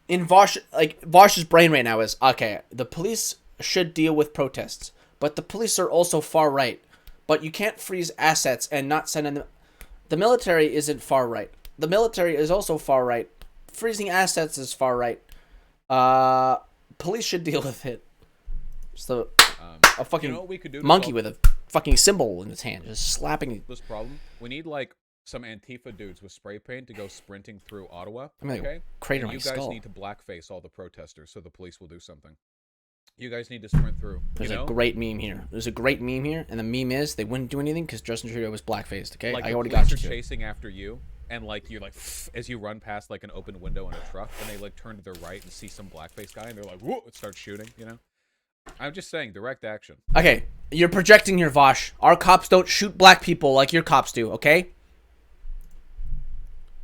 In Vaush, like Vaush's brain right now is, okay, the police should deal with protests, but the police are also far right. But you can't freeze assets and not send in the military isn't far right. The military is also far right. Freezing assets is far right. Police should deal with it. Just a fucking what we could do monkey with a fucking symbol in his hand, just slapping. This problem, we need like some Antifa dudes with spray paint to go sprinting through Ottawa. I'm gonna okay, crater and my you guys skull. need to blackface all the protesters so the police will do something. You guys need to sprint through. There's a great meme here. There's a great meme here, and the meme is they wouldn't do anything because Justin Trudeau was blackfaced. Okay, like I already the got police you. are chasing after you, and like you're like as you run past like an open window in a truck, and they like turn to their right and see some blackface guy, and they're like, "Whoa!" It starts shooting. You know. I'm just saying, direct action. Okay, you're projecting your Vaush. Our cops don't shoot black people like your cops do. Okay.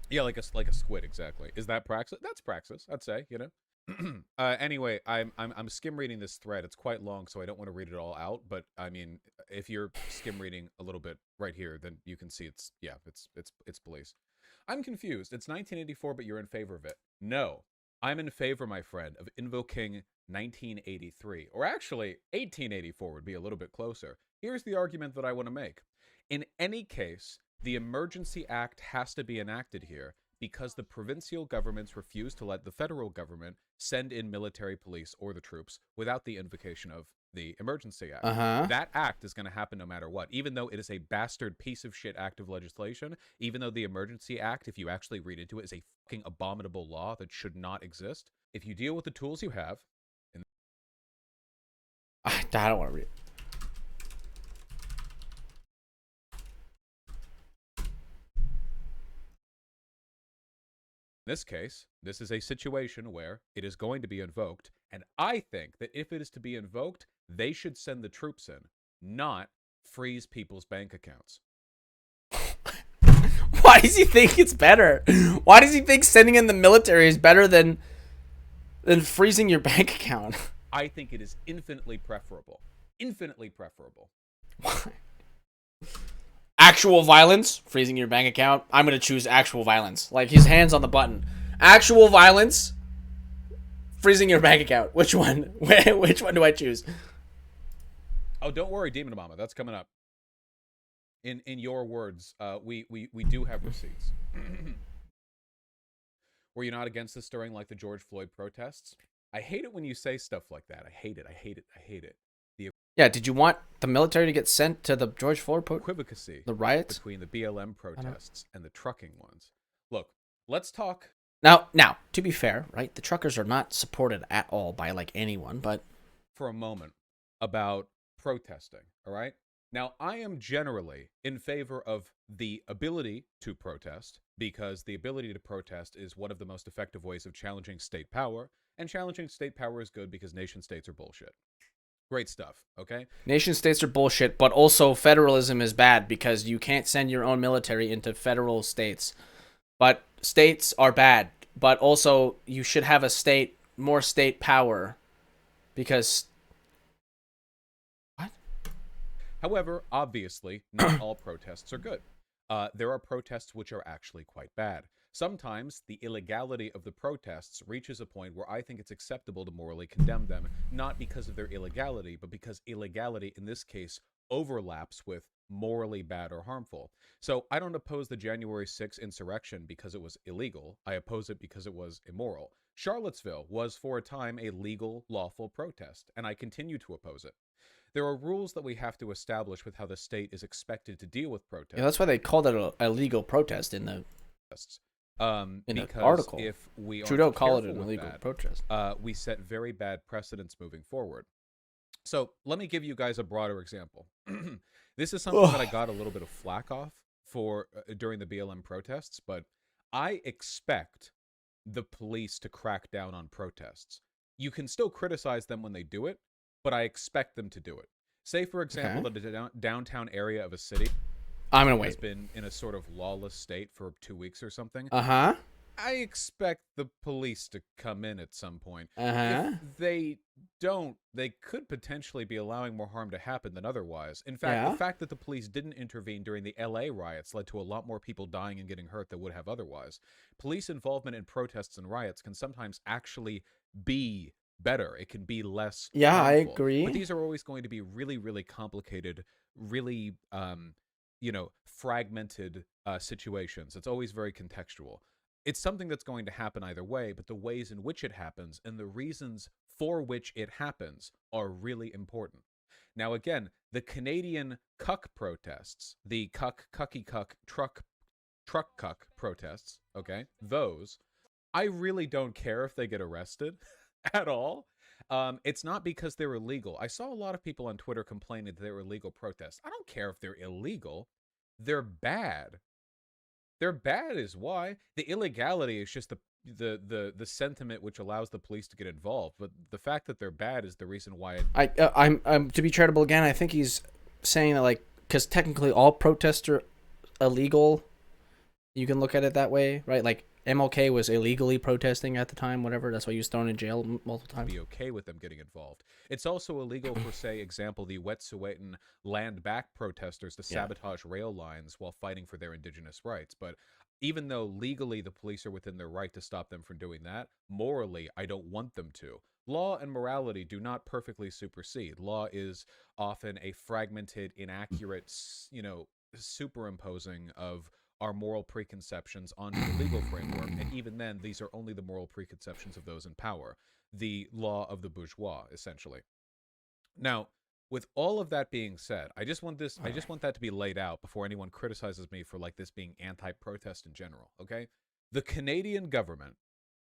Yeah, like a squid, exactly. Is that praxis? That's praxis, I'd say. You know. Anyway, I'm skim reading this thread. It's quite long, so I don't want to read it all out. But I mean, if you're skim reading a little bit right here, then you can see it's police. I'm confused. It's 1984, but you're in favor of it. No, I'm in favor, my friend, of invoking 1983, or actually 1884 would be a little bit closer. Here's the argument that I want to make. In any case, the Emergency Act has to be enacted here because the provincial governments refuse to let the federal government send in military police or the troops without the invocation of the Emergency Act. That act is going to happen no matter what, even though it is a bastard piece of shit act of legislation, even though the Emergency Act, if you actually read into it, is a fucking abominable law that should not exist. If you deal with the tools you have... I don't want to read it. In this case, this is a situation where it is going to be invoked, and I think that if it is to be invoked, they should send the troops in, not freeze people's bank accounts. Why does he think it's better? Why does he think sending in the military is better than freezing your bank account? I think it is infinitely preferable. Infinitely preferable. Why? Actual violence, freezing your bank account. I'm gonna choose actual violence. Like, his hands on the button. Actual violence, freezing your bank account. Which one? Which one do I choose? Oh, don't worry, Demon Mama. That's coming up. In your words, we do have receipts. Were you not against this during like the George Floyd protests? I hate it when you say stuff like that. I hate it. I hate it. I hate it. Yeah, did you want the military to get sent to the George Floyd equivocacy, the riots between the BLM protests and the trucking ones? Look, let's talk. Now, to be fair, right? The truckers are not supported at all by like anyone, but for a moment about protesting, all right? Now, I am generally in favor of the ability to protest because the ability to protest is one of the most effective ways of challenging state power, and challenging state power is good because nation states are bullshit. Great stuff, okay? Nation states are bullshit, but also federalism is bad because you can't send your own military into federal states. But states are bad, but also you should have more state power because... What? However, obviously, not all protests are good. There are protests which are actually quite bad. Sometimes the illegality of the protests reaches a point where I think it's acceptable to morally condemn them, not because of their illegality, but because illegality in this case overlaps with morally bad or harmful. So I don't oppose the January 6th insurrection because it was illegal. I oppose it because it was immoral. Charlottesville was for a time a legal, lawful protest, and I continue to oppose it. There are rules that we have to establish with how the state is expected to deal with protests. Yeah, that's why they called it a legal protest in the because article. If we Trudeau called it an illegal protest. We set very bad precedents moving forward. So let me give you guys a broader example. This is something that I got a little bit of flack off for during the BLM protests, but I expect the police to crack down on protests. You can still criticize them when they do it, but I expect them to do it. Say, for example, that the downtown area of a city has been in a sort of lawless state for 2 weeks or something. I expect the police to come in at some point. If they don't, they could potentially be allowing more harm to happen than otherwise. In fact, the fact that the police didn't intervene during the LA riots led to a lot more people dying and getting hurt than would have otherwise. Police involvement in protests and riots can sometimes actually be better. It can be less harmful. I agree. But these are always going to be really, really complicated, really, fragmented situations. It's always very contextual. It's something that's going to happen either way, but the ways in which it happens and the reasons for which it happens are really important. Now, again, the Canadian cuck protests, the cucky cuck truck cuck protests, okay, those, I really don't care if they get arrested at all. It's not because they're illegal. I saw a lot of people on Twitter complaining that they were illegal protests. I don't care if they're illegal. They're bad. They're bad is why. The illegality is just the sentiment which allows the police to get involved. But the fact that they're bad is the reason why. I'm to be charitable again. I think he's saying that like because technically all protests are illegal. You can look at it that way, right? Like MLK was illegally protesting at the time, whatever. That's why he was thrown in jail multiple times. Be okay with them getting involved. It's also illegal for, say, example, the Wet'suwet'en land back protesters to sabotage rail lines while fighting for their indigenous rights. But even though legally the police are within their right to stop them from doing that, morally, I don't want them to. Law and morality do not perfectly supersede. Law is often a fragmented, inaccurate, superimposing of our moral preconceptions onto the legal framework. And even then, these are only the moral preconceptions of those in power. The law of the bourgeois, essentially. Now, with all of that being said, I just want that to be laid out before anyone criticizes me for like this being anti-protest in general, okay? The Canadian government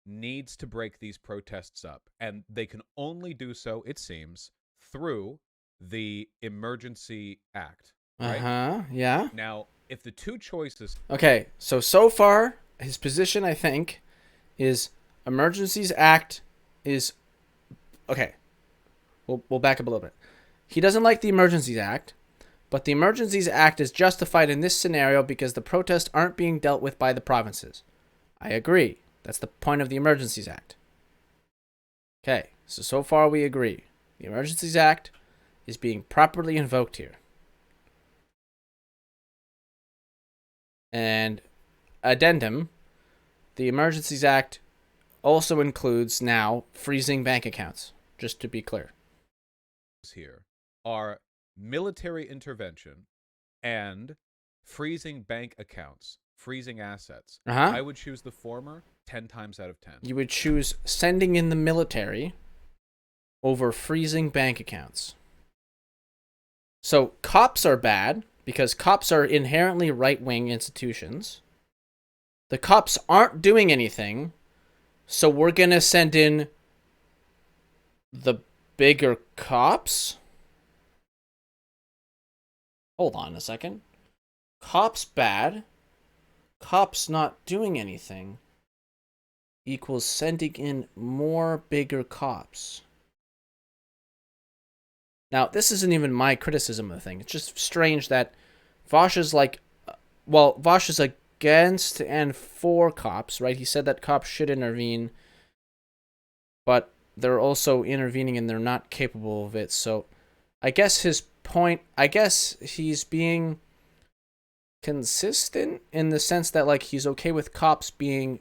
needs to break these protests up, and they can only do so, it seems, through the Emergency Act, right? Yeah. Now, if the two choices... Okay, so far, his position, I think, is Emergencies Act is... Okay, we'll back up a little bit. He doesn't like the Emergencies Act, but the Emergencies Act is justified in this scenario because the protests aren't being dealt with by the provinces. I agree. That's the point of the Emergencies Act. Okay, so far we agree. The Emergencies Act is being properly invoked here. And addendum, the Emergencies Act also includes now freezing bank accounts, just to be clear. Here are military intervention and freezing bank accounts, freezing assets. I would choose the former 10 times out of 10. You would choose sending in the military over freezing bank accounts. So cops are bad because cops are inherently right-wing institutions. The cops aren't doing anything, so we're going to send in the bigger cops? Hold on a second. Cops bad. Cops not doing anything equals sending in more bigger cops. Now, this isn't even my criticism of the thing. It's just strange that Vaush is like... Well, Vaush is against and for cops, right? He said that cops should intervene, but they're also intervening and they're not capable of it. So I guess his point... I guess he's being consistent in the sense that, like, he's okay with cops being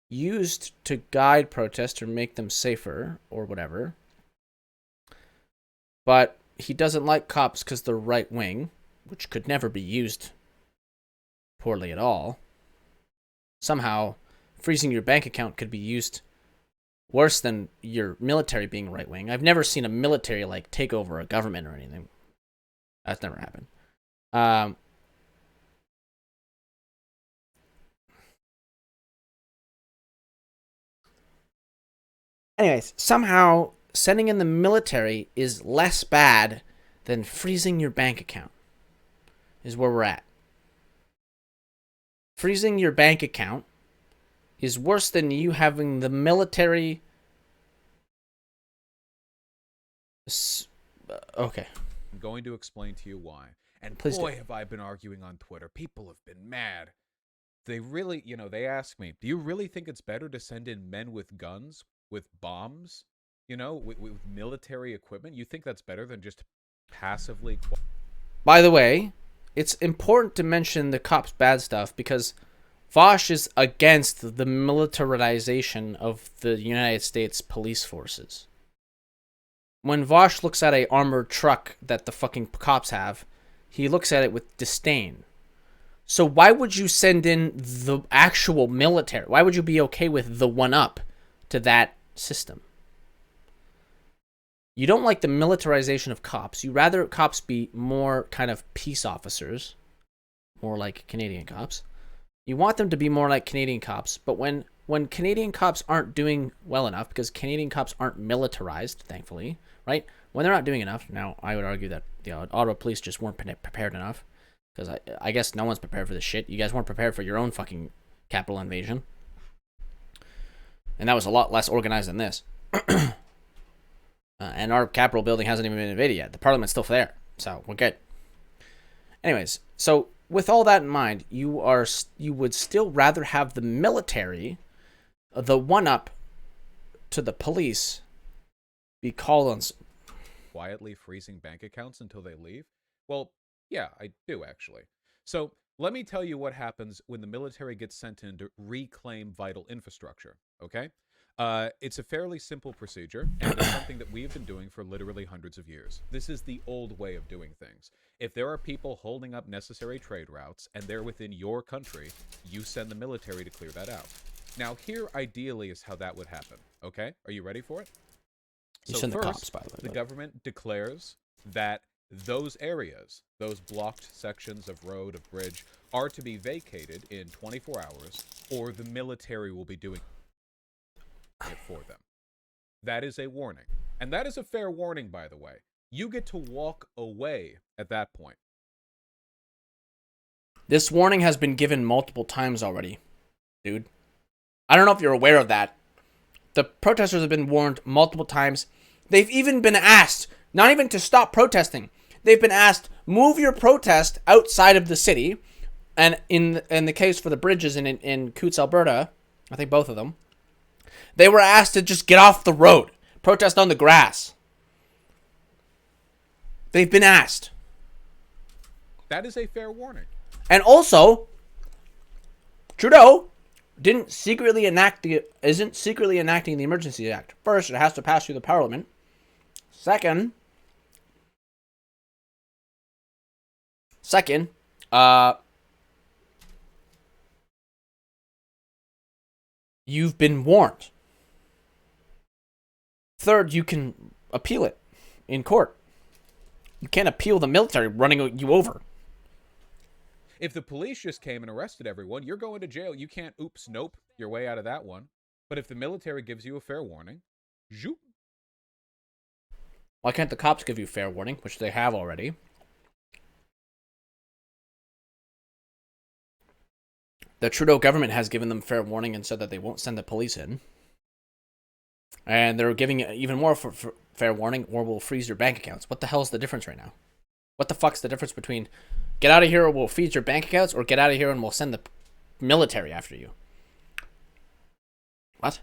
used to guide protests or make them safer or whatever. But he doesn't like cops because they're right-wing, which could never be used poorly at all. Somehow, freezing your bank account could be used worse than your military being right-wing. I've never seen a military, like, take over a government or anything. That's never happened. Anyways, somehow sending in the military is less bad than freezing your bank account, is where we're at. Freezing your bank account is worse than you having the military... Okay. I'm going to explain to you why. And Please boy, do. have I been arguing on Twitter. People have been mad. They really, they ask me, do you really think it's better to send in men with guns, with bombs, with military equipment? You think that's better than just passively... By the way, it's important to mention the cops' bad stuff because Vaush is against the militarization of the United States police forces. When Vaush looks at a armored truck that the fucking cops have, he looks at it with disdain. So why would you send in the actual military? Why would you be okay with the one-up to that system? You don't like the militarization of cops. You rather cops be more kind of peace officers, more like Canadian cops. You want them to be more like Canadian cops, but when Canadian cops aren't doing well enough, because Canadian cops aren't militarized, thankfully, right? When they're not doing enough, now I would argue that the Ottawa police just weren't prepared enough, because I guess no one's prepared for this shit. You guys weren't prepared for your own fucking capital invasion, and that was a lot less organized than this. And our Capitol building hasn't even been invaded yet. The Parliament's still there, so we're good. Anyways, so with all that in mind, you would still rather have the military, the one-up to the police, be called on... Quietly freezing bank accounts until they leave? Well, yeah, I do, actually. So Let me tell you what happens when the military gets sent in to reclaim vital infrastructure, okay? It's a fairly simple procedure, and it's something that we've been doing for literally hundreds of years. This is the old way of doing things. If there are people holding up necessary trade routes, and they're within your country, you send the military to clear that out. Now, here, ideally, is how that would happen, okay? Are you ready for it? You So send the first, cops, by the way. the government declares that those areas, those blocked sections of road, of bridge, are to be vacated in 24 hours, or the military will be doing it for them. That is a warning. And that is a fair warning, by the way. You get to walk away at that point. This warning has been given multiple times already, dude. I don't know if you're aware of that. The protesters have been warned multiple times. They've even been asked, not even to stop protesting. They've been asked, move your protest outside of the city. And in the case for the bridges in Coots, Alberta, I think both of them, they were asked to just get off the road, protest on the grass. They've been asked. That is a fair warning. And also, Trudeau isn't secretly enacting the Emergency Act. First, it has to pass through the Parliament. Second, you've been warned. Third, you can appeal it in court. You can't appeal the military running you over. If the police just came and arrested everyone, you're going to jail. You can't oops, nope, your way out of that one. But if the military gives you a fair warning, zoop. Why can't the cops give you fair warning, which they have already? The Trudeau government has given them fair warning and said that they won't send the police in. And they're giving even more for fair warning, or we'll freeze your bank accounts. What the hell is the difference right now? What the fuck's the difference between get out of here or we'll freeze your bank accounts, or get out of here and we'll send the military after you? What?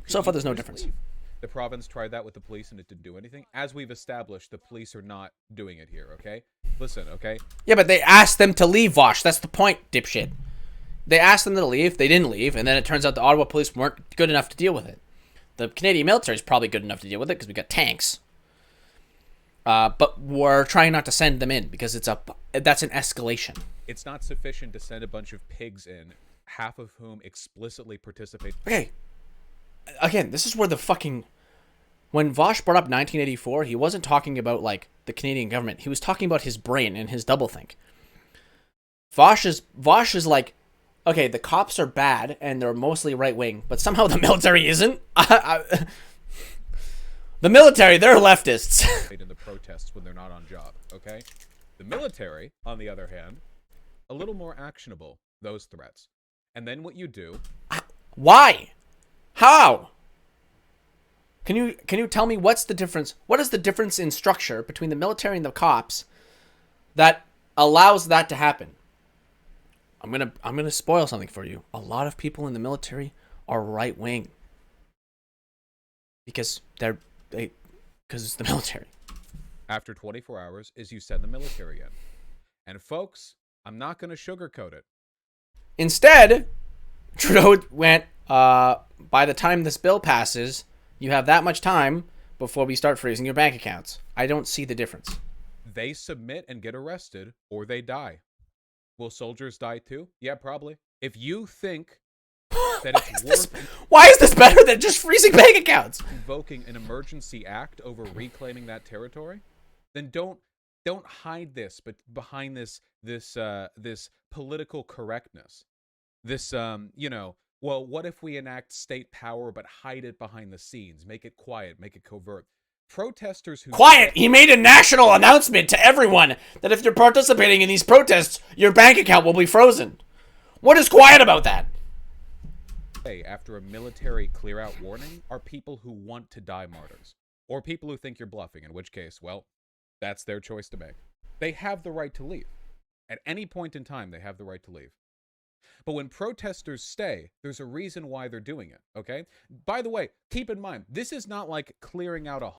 So far, there's no difference. Leave. The province tried that with the police and it didn't do anything. As we've established, the police are not doing it here, okay? Listen, okay? Yeah, but they asked them to leave, Vaush. That's the point, dipshit. They asked them to leave, they didn't leave, and then it turns out the Ottawa police weren't good enough to deal with it. The Canadian military is probably good enough to deal with it because we got tanks. But we're trying not to send them in because that's an escalation. It's not sufficient to send a bunch of pigs in, half of whom explicitly participate. Okay. Again, this is where the fucking... When Vaush brought up 1984, he wasn't talking about, like, the Canadian government. He was talking about his brain and his doublethink. Vaush is like, okay, the cops are bad and they're mostly right-wing, but somehow the military isn't. The military, they're leftists. In the protests when they're not on job, okay? The military, on the other hand, a little more actionable, those threats. And then what you do... Why? How? Can you tell me what's the difference? What is the difference in structure between the military and the cops that allows that to happen? I'm gonna spoil something for you. A lot of people in the military are right wing because it's the military. After 24 hours is you send the military in. And folks, I'm not gonna sugarcoat it. Instead, Trudeau went, by the time this bill passes, you have that much time before we start freezing your bank accounts. I don't see the difference. They submit and get arrested, or they die. Will soldiers die too? Yeah, probably. If you think that it's worth... Why is this better than just freezing bank accounts? Invoking an emergency act over reclaiming that territory, then don't hide this, but behind this political correctness. This, well, what if we enact state power but hide it behind the scenes? Make it quiet, make it covert. Protesters who... Quiet! He made a national announcement to everyone that if you're participating in these protests, your bank account will be frozen. What is quiet about that? After a military clear-out warning are people who want to die martyrs. Or people who think you're bluffing, in which case, well, that's their choice to make. They have the right to leave. At any point in time, they have the right to leave. But when protesters stay, there's a reason why they're doing it, okay? By the way, keep in mind, this is not like clearing out a...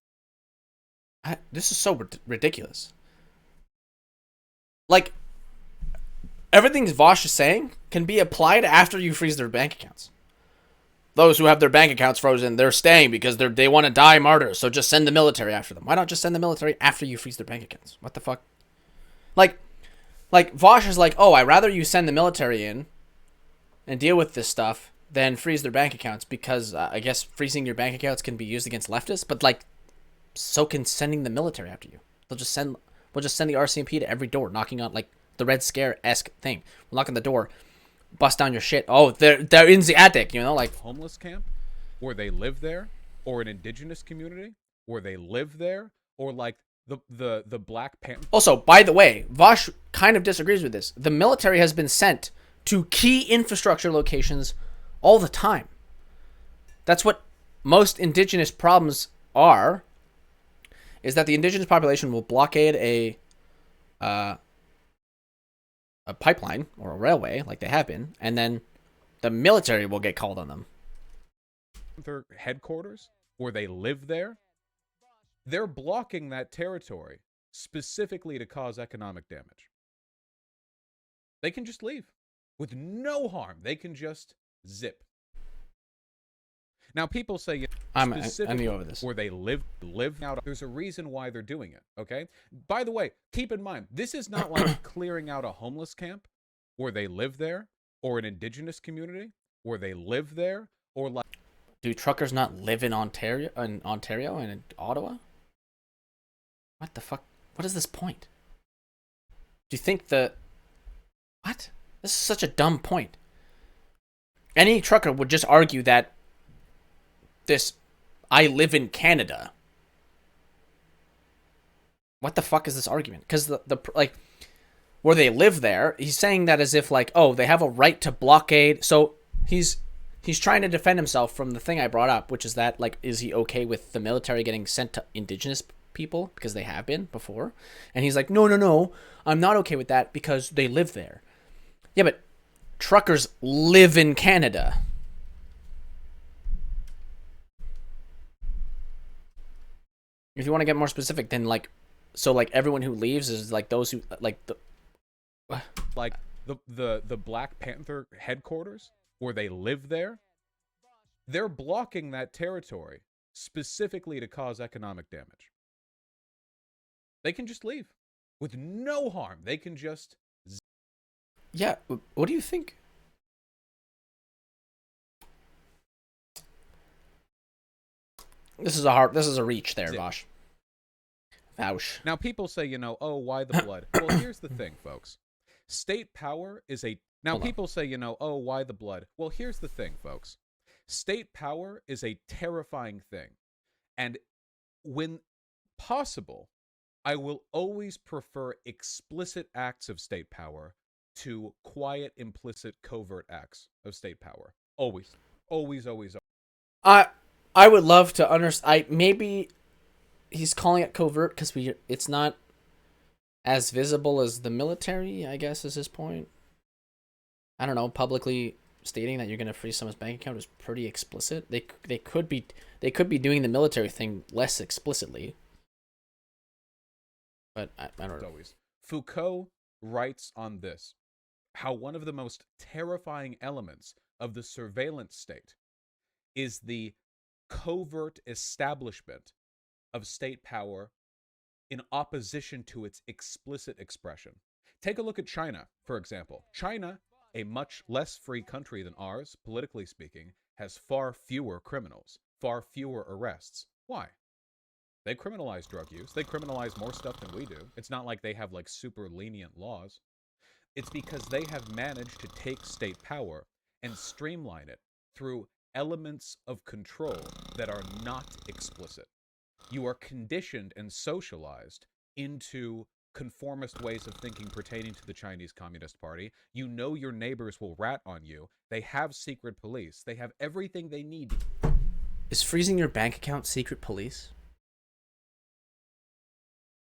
This is so ridiculous. Like, everything Vaush is saying can be applied after you freeze their bank accounts. Those who have their bank accounts frozen, they're staying because they want to die martyrs. So just send the military after them. Why not just send the military after you freeze their bank accounts? What the fuck? Like Vaush is like, oh, I'd rather you send the military in and deal with this stuff than freeze their bank accounts because I guess freezing your bank accounts can be used against leftists. But like, so can sending the military after you. We'll just send the RCMP to every door, knocking on like the Red Scare-esque thing. We'll knock on the door, bust down your shit. Oh, they're in the attic, you know, like homeless camp, or they live there, or an indigenous community, or they live there, or like the Black Panther. Also, by the way, Vaush kind of disagrees with this. The military has been sent to key infrastructure locations all the time. That's what most indigenous problems are, is that the indigenous population will blockade a pipeline or a railway, like they have been, and then the military will get called on them. Their headquarters, or they live there, they're blocking that territory specifically to cause economic damage. They can just leave with no harm. They can just zip. Now, people say I knew over this. Or they live out. There's a reason why they're doing it. Okay. By the way, keep in mind, this is not like clearing out a homeless camp, or they live there, or an indigenous community, or they live there, or like. Do truckers not live in Ontario and in Ottawa? What the fuck? What is this point? Do you think what? This is such a dumb point. Any trucker would just argue that I live in Canada. What the fuck is this argument? Because like, where they live there, he's saying that as if like, oh, they have a right to blockade. So he's trying to defend himself from the thing I brought up, which is that like, is he okay with the military getting sent to indigenous people because they have been before? And he's like, no, I'm not okay with that because they live there. Yeah, but truckers live in Canada. If you want to get more specific, then like, so like everyone who leaves is like those who like the Black Panther headquarters, or they live there, they're blocking that territory specifically to cause economic damage. They can just leave with no harm. They can just. Yeah. What do you think? This is a reach there, Vaush. Vaush. Now, people say, oh, why the blood? Well, here's the thing, folks. State power is a... Now, people say, oh, why the blood? Well, here's the thing, folks. State power is a terrifying thing. And when possible, I will always prefer explicit acts of state power to quiet, implicit, covert acts of state power. Always. Always, always, always. I would love to understand. Maybe he's calling it covert because it's not as visible as the military, I guess, is his point. I don't know. Publicly stating that you're going to freeze someone's bank account is pretty explicit. They could be doing the military thing less explicitly. But I don't know. Always. Foucault writes on this, how one of the most terrifying elements of the surveillance state is the covert establishment of state power in opposition to its explicit expression. Take a look at China, for example. China, a much less free country than ours, politically speaking, has far fewer criminals, far fewer arrests. Why? They criminalize drug use. They criminalize more stuff than we do. It's not like they have like super lenient laws. It's because they have managed to take state power and streamline it through elements of control that are not explicit. You are conditioned and socialized into conformist ways of thinking pertaining to the Chinese Communist Party. You know your neighbors will rat on you. They have secret police. They have everything they need. Is freezing your bank account secret police?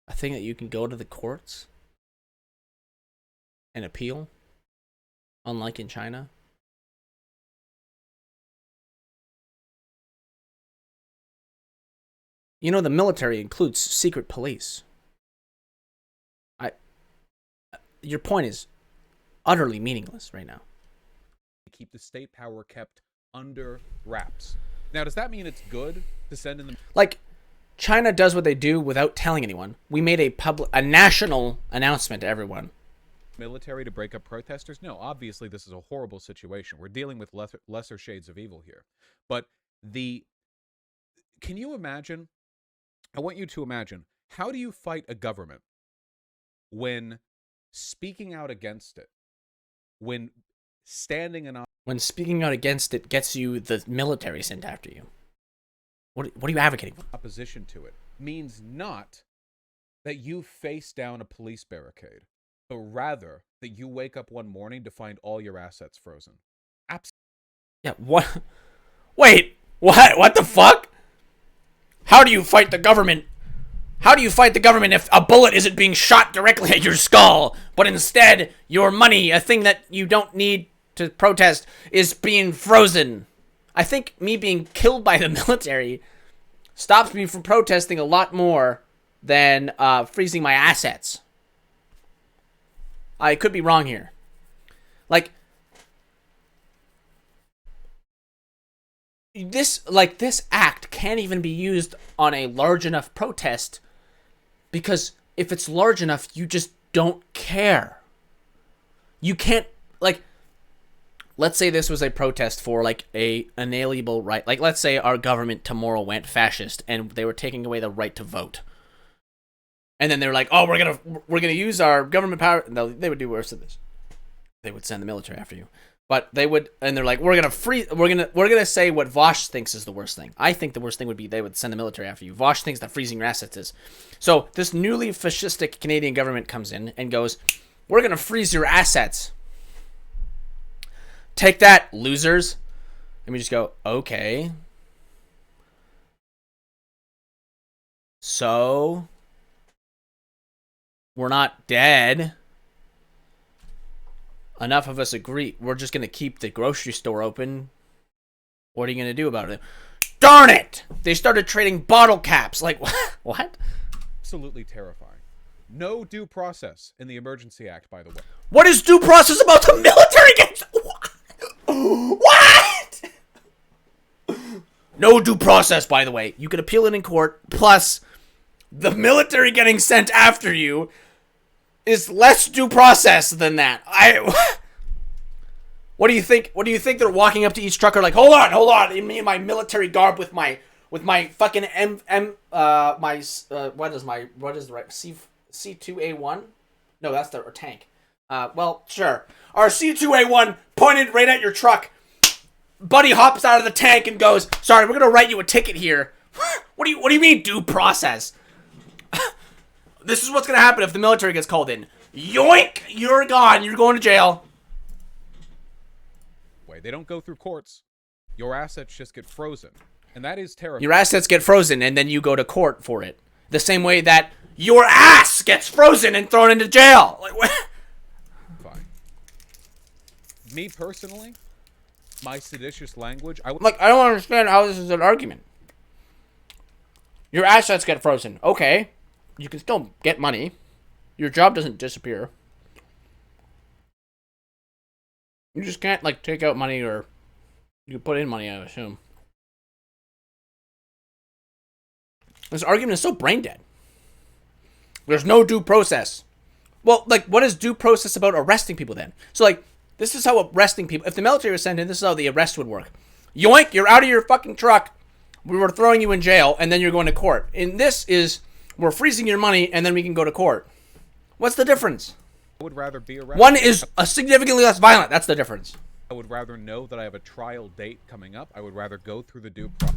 A thing that you can go to the courts and appeal, unlike in China? You know, the military includes secret police. Your point is, utterly meaningless right now. Keep the state power kept under wraps. Now, does that mean it's good to send in the Like, China does what they do without telling anyone. We made a national announcement to everyone. military to break up protesters? No, obviously this is a horrible situation. We're dealing with lesser shades of evil here. But can you imagine? I want you to imagine, how do you fight a government when speaking out against it, when standing in When speaking out against it gets you the military sent after you? What are you advocating for? opposition to it means not that you face down a police barricade, but rather that you wake up one morning to find all your assets frozen. Yeah, what? Wait, what? What the fuck? How do you fight the government? How do you fight the government if a bullet isn't being shot directly at your skull, but instead your money, a thing that you don't need to protest, is being frozen? I think me being killed by the military stops me from protesting a lot more than freezing my assets. I could be wrong here. Like, this act can't even be used on a large enough protest, because if it's large enough, you just don't care. You can't, like, let's say this was a protest for, like, a inalienable right. Like, let's say our government tomorrow went fascist and they were taking away the right to vote. And then they're like, oh, we're gonna use our government power. No, they would do worse than this. They would send the military after you. But they would, and they're like, we're gonna say what Vaush thinks is the worst thing. I think the worst thing would be they would send the military after you. Vaush thinks that freezing your assets is. So this newly fascistic Canadian government comes in and goes, we're gonna freeze your assets. Take that, losers. And we just go, okay. So we're not dead. Enough of us agree. We're just going to keep the grocery store open. What are you going to do about it? Darn it! They started trading bottle caps. Like, what? Absolutely terrifying. No due process in the Emergency Act, by the way. What is due process about the military against... What? No due process, by the way. You can appeal it in court, plus the military getting sent after you is less due process than that. What do you think? What do you think they're walking up to each trucker like, hold on, me in my military garb with my fucking what is the right C2A1? No, that's the tank. Well, sure. Our C2A1 pointed right at your truck. Buddy hops out of the tank and goes, sorry, we're gonna write you a ticket here. What do you mean due process? This is what's gonna happen if the military gets called in. Yoink! You're gone. You're going to jail. Wait, they don't go through courts. Your assets just get frozen. And that is terrifying. Your assets get frozen and then you go to court for it. The same way that your ass gets frozen and thrown into jail. Like, what? Fine. Me personally, my seditious language, I don't understand how this is an argument. Your assets get frozen. Okay. You can still get money. Your job doesn't disappear. You just can't, like, take out money, or you can put in money, I assume. This argument is so brain dead. There's no due process. Well, like, what is due process about arresting people then? So, like, this is how arresting people... If the military was sent in, this is how the arrest would work. Yoink, you're out of your fucking truck. We were throwing you in jail, and then you're going to court. And this is... We're freezing your money, and then we can go to court. What's the difference? would rather be arrested. One is significantly less violent. That's the difference. I would rather know that I have a trial date coming up. I would rather go through the due process.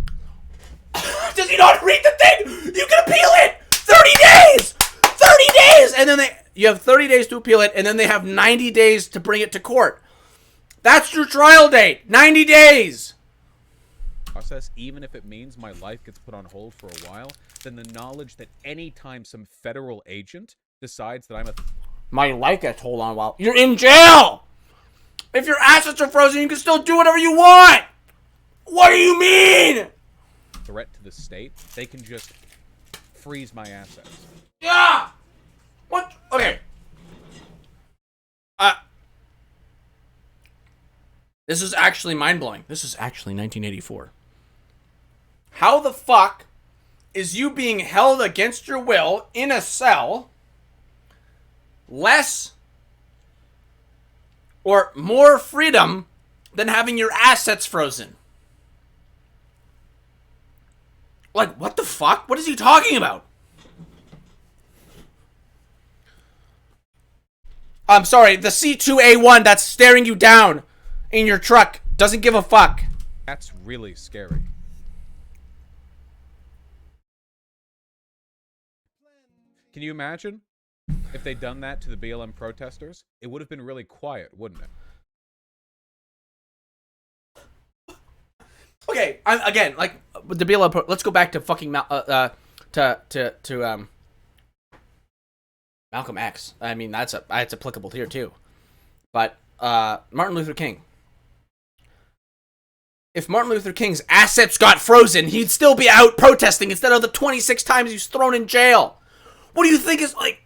Does he not read the thing? You can appeal it! 30 days! 30 days! And then you have 30 days to appeal it, and then they have 90 days to bring it to court. That's your trial date. 90 days! Process, even if it means my life gets put on hold for a while, then the knowledge that anytime some federal agent decides that I'm a... My life gets hold on a while. You're in jail! If your assets are frozen, you can still do whatever you want! What do you mean? Threat to the state, they can just freeze my assets. Yeah! What? Okay. This is actually mind-blowing. This is actually 1984. How the fuck is you being held against your will in a cell less or more freedom than having your assets frozen? Like, what the fuck? What is he talking about? I'm sorry, the C2A1 that's staring you down in your truck doesn't give a fuck. That's really scary. Can you imagine if they'd done that to the BLM protesters? It would have been really quiet, wouldn't it? Okay, again, like with the BLM, let's go back to fucking Malcolm X. I mean, that's applicable here too. But Martin Luther King. If Martin Luther King's assets got frozen, he'd still be out protesting instead of the 26 times he was thrown in jail. What do you think is like?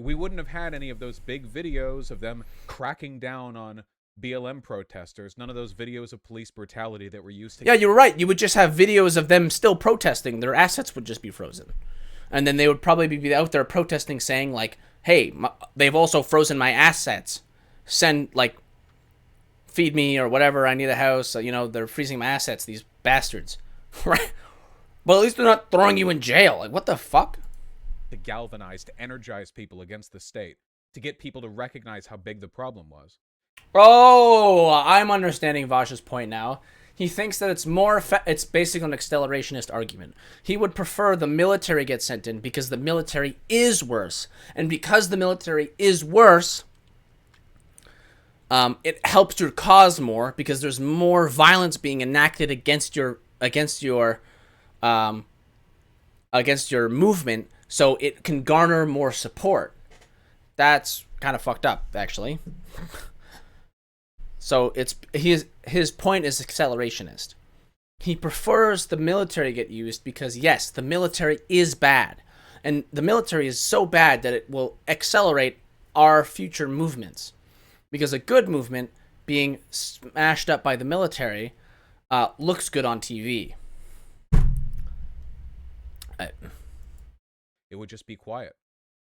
We wouldn't have had any of those big videos of them cracking down on BLM protesters. None of those videos of police brutality that were used to... Yeah, you're right. You would just have videos of them still protesting. Their assets would just be frozen. And then they would probably be out there protesting saying, like, hey, they've also frozen my assets. Send, like, feed me or whatever. I need a house. You know, they're freezing my assets, these bastards. Right? Well, at least they're not throwing you in jail. Like, what the fuck? To galvanize, to energize people against the state. To get people to recognize how big the problem was. Oh, I'm understanding Vaush's point now. He thinks that it's basically an accelerationist argument. He would prefer the military get sent in because the military is worse. And because the military is worse, it helps your cause more because there's more violence being enacted against your movement, so it can garner more support. That's kind of fucked up, actually. So his point is accelerationist. He prefers the military get used because, yes, the military is bad. And the military is so bad that it will accelerate our future movements. Because a good movement being smashed up by the military looks good on TV. It would just be quiet.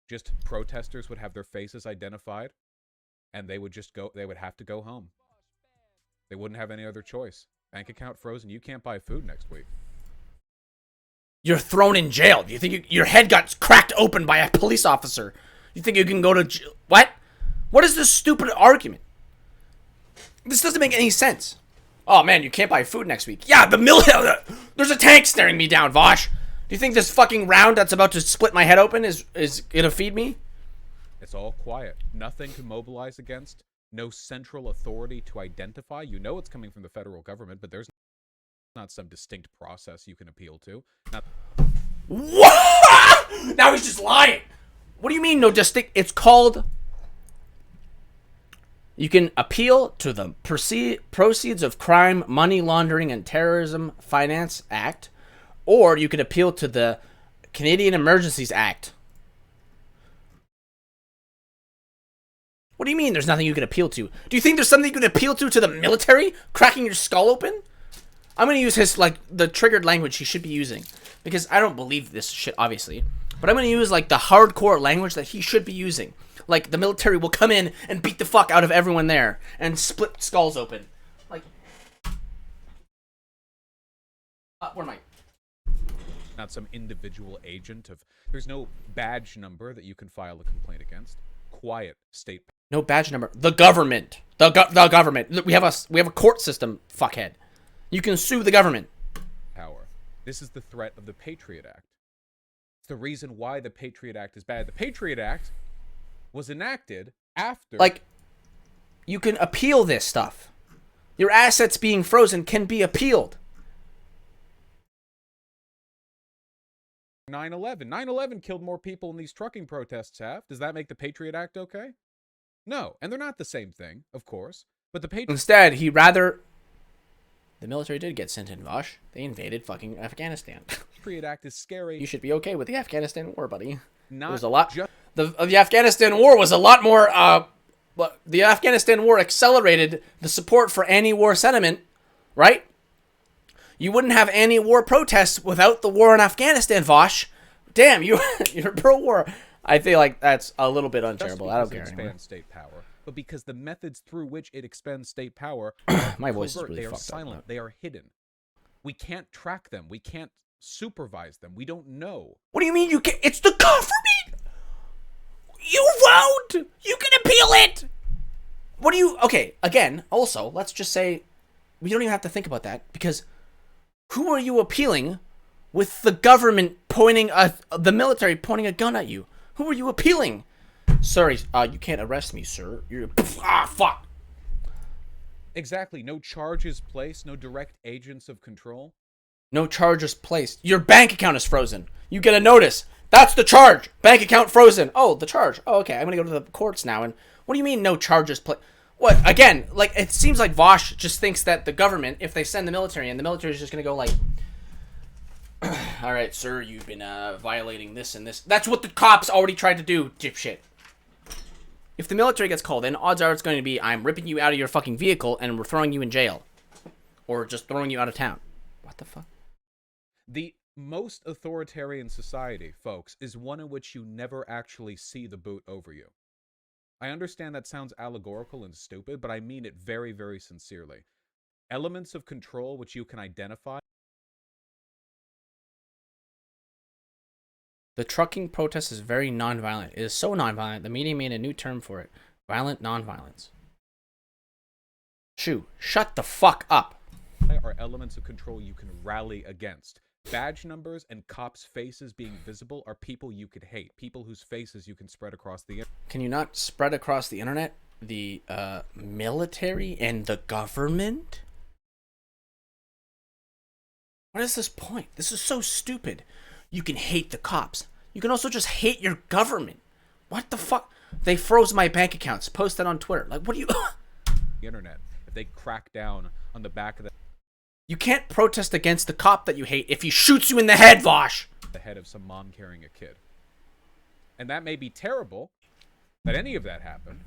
Just protesters would have their faces identified, and they would have to go home. They wouldn't have any other choice. Bank account frozen. You can't buy food next week. You're thrown in jail. Do you think your head got cracked open by a police officer? You think you can go to jail? What? What is this stupid argument? This doesn't make any sense. Oh man, you can't buy food next week. Yeah, there's a tank staring me down, Vaush. Do you think this fucking round that's about to split my head open is gonna feed me? It's all quiet. Nothing to mobilize against. No central authority to identify. You know it's coming from the federal government, but there's not some distinct process you can appeal to. What? Now he's just lying. What do you mean no distinct? It's called... You can appeal to the Proceeds of Crime, Money Laundering, and Terrorism Finance Act, or you can appeal to the Canadian Emergencies Act. What do you mean there's nothing you can appeal to? Do you think there's something you can appeal to the military? Cracking your skull open? I'm going to use the triggered language he should be using. Because I don't believe this shit, obviously. But I'm going to use, the hardcore language that he should be using. Like, the military will come in and beat the fuck out of everyone there. And split skulls open. Like... where am I? Not some individual agent of... There's no badge number that you can file a complaint against. Quiet state... No badge number. The government. The government. We have a court system, fuckhead. You can sue the government. Power. This is the threat of the Patriot Act. It's the reason why the Patriot Act is bad. The Patriot Act was enacted after... You can appeal this stuff. Your assets being frozen can be appealed. 9/11. 9/11 killed more people than these trucking protests have. Does that make the Patriot Act okay? No. And they're not the same thing, of course. But the Patriot... Instead, the military did get sent in, Vaush. They invaded fucking Afghanistan. The Patriot Act is scary. You should be okay with the Afghanistan war, buddy. Not It was a lot... The Afghanistan war was a lot more but the Afghanistan war accelerated the support for anti-war sentiment, right? You wouldn't have anti-war protests without the war in Afghanistan, Vaush. Damn, you're pro-war. I feel like that's a little bit uncharitable. I don't care anymore. State power, but because the methods through which it expends state power My voice is really they are fucked silent. up. They are hidden. We can't track them. We can't supervise them. We don't know. What do you mean you can't? It's the government. You vote. You can appeal it. What do you? Okay, again, also, let's just say we don't even have to think about that because who are you appealing with the government pointing the military pointing a gun at you? Who are you appealing? Sorry, you can't arrest me, sir. You're fuck. Exactly. No charges placed. No direct agents of control. No charges placed. Your bank account is frozen. You get a notice. That's the charge. Bank account frozen. Oh, the charge. Oh, okay. I'm gonna go to the courts now. And what do you mean no charges placed? What? Again, like it seems like Vaush just thinks that the government, if they send the military in, the military is just gonna go like, all right, sir, you've been violating this and this. That's what the cops already tried to do, dipshit. If the military gets called in, odds are it's going to be, I'm ripping you out of your fucking vehicle and we're throwing you in jail. Or just throwing you out of town. What the fuck? The most authoritarian society, folks, is one in which you never actually see the boot over you. I understand that sounds allegorical and stupid, but I mean it very, very sincerely. Elements of control which you can identify. The trucking protest is very nonviolent. It is so nonviolent, the media made a new term for it. Violent nonviolence. Shoo, shut the fuck up. Are elements of control you can rally against. Badge numbers and cops' faces being visible are people you could hate. People whose faces you can spread across the internet. Can you not spread across the internet the military and the government? What is this point? This is so stupid. You can hate the cops. You can also just hate your government. What the fuck? They froze my bank accounts. Post that on Twitter. Like, what do you... The internet. If they crack down on the back of You can't protest against the cop that you hate if he shoots you in the head, Vaush. the head of some mom carrying a kid. And that may be terrible that any of that happened,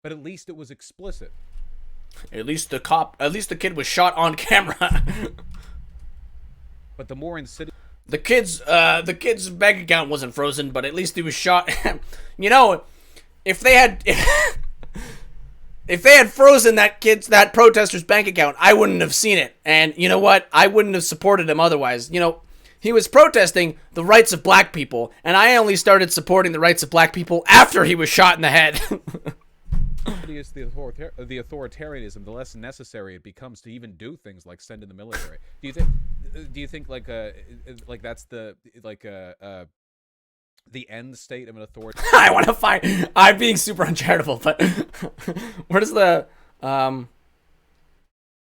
but at least it was explicit. At least the kid was shot on camera. But the more insidious... The kid's bank account wasn't frozen, but at least he was shot. You know, if they had frozen that protester's bank account, I wouldn't have seen it. And you know what? I wouldn't have supported him otherwise. You know, he was protesting the rights of black people, and I only started supporting the rights of black people after he was shot in the head. Is the authoritarianism, the less necessary it becomes to even do things like send in the military. Do you think like that's the end state of an authority? I want to find. I'm being super uncharitable, but where does the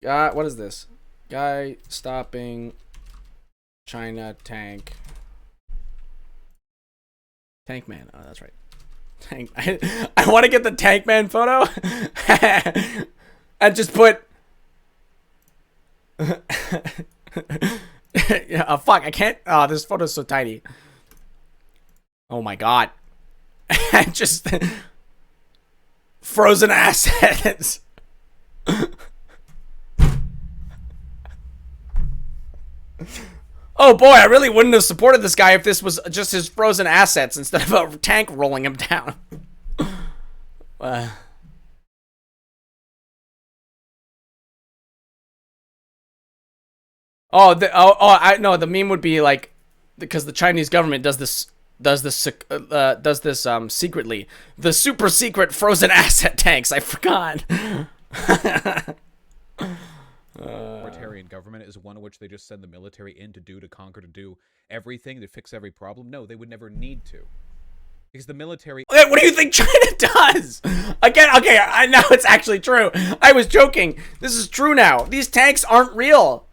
what is this? Guy stopping China tank. Tank man. Oh, that's right. Tank. I want to get the tank man photo and just put. Yeah, oh, fuck, I can't. Oh, this photo's so tiny. Oh my god. Just frozen assets. Oh boy, I really wouldn't have supported this guy if this was just his frozen assets instead of a tank rolling him down. I know the meme would be like, because the Chinese government does this secretly. The super secret frozen asset tanks. I forgot. Authoritarian government is one in which they just send the military in to conquer, to do everything, to fix every problem. No, they would never need to. Because the military... Okay, what do you think China does? Again, okay, I know it's actually true. I was joking. This is true now. These tanks aren't real.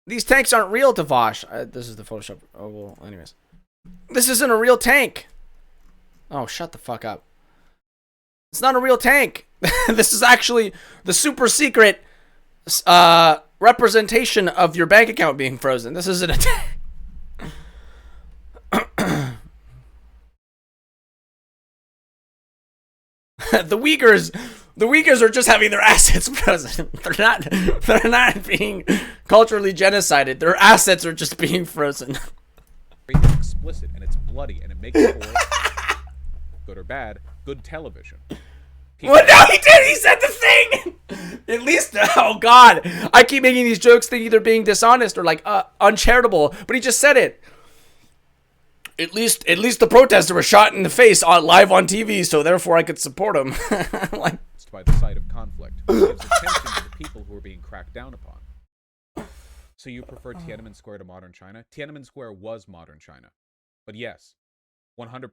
These tanks aren't real to Vaush. This is the Photoshop. Oh, well, anyways. This isn't a real tank. Oh, shut the fuck up. It's not a real tank. This is actually the super secret representation of your bank account being frozen. This isn't a tank. the Uyghurs are just having their assets frozen. They're not being culturally genocided. Their assets are just being frozen. It's explicit and it's bloody and it makes for good or bad, good television. Well, no, he did. He said the thing. At least, oh god, I keep making these jokes thinking they're being dishonest or like uncharitable, but he just said it. At least the protester was shot in the face live on TV, so therefore I could support him. Like, by the site of conflict, which gives attention to the people who are being cracked down upon. So you prefer Tiananmen Square to modern China? Tiananmen Square was modern China, but yes, 100%.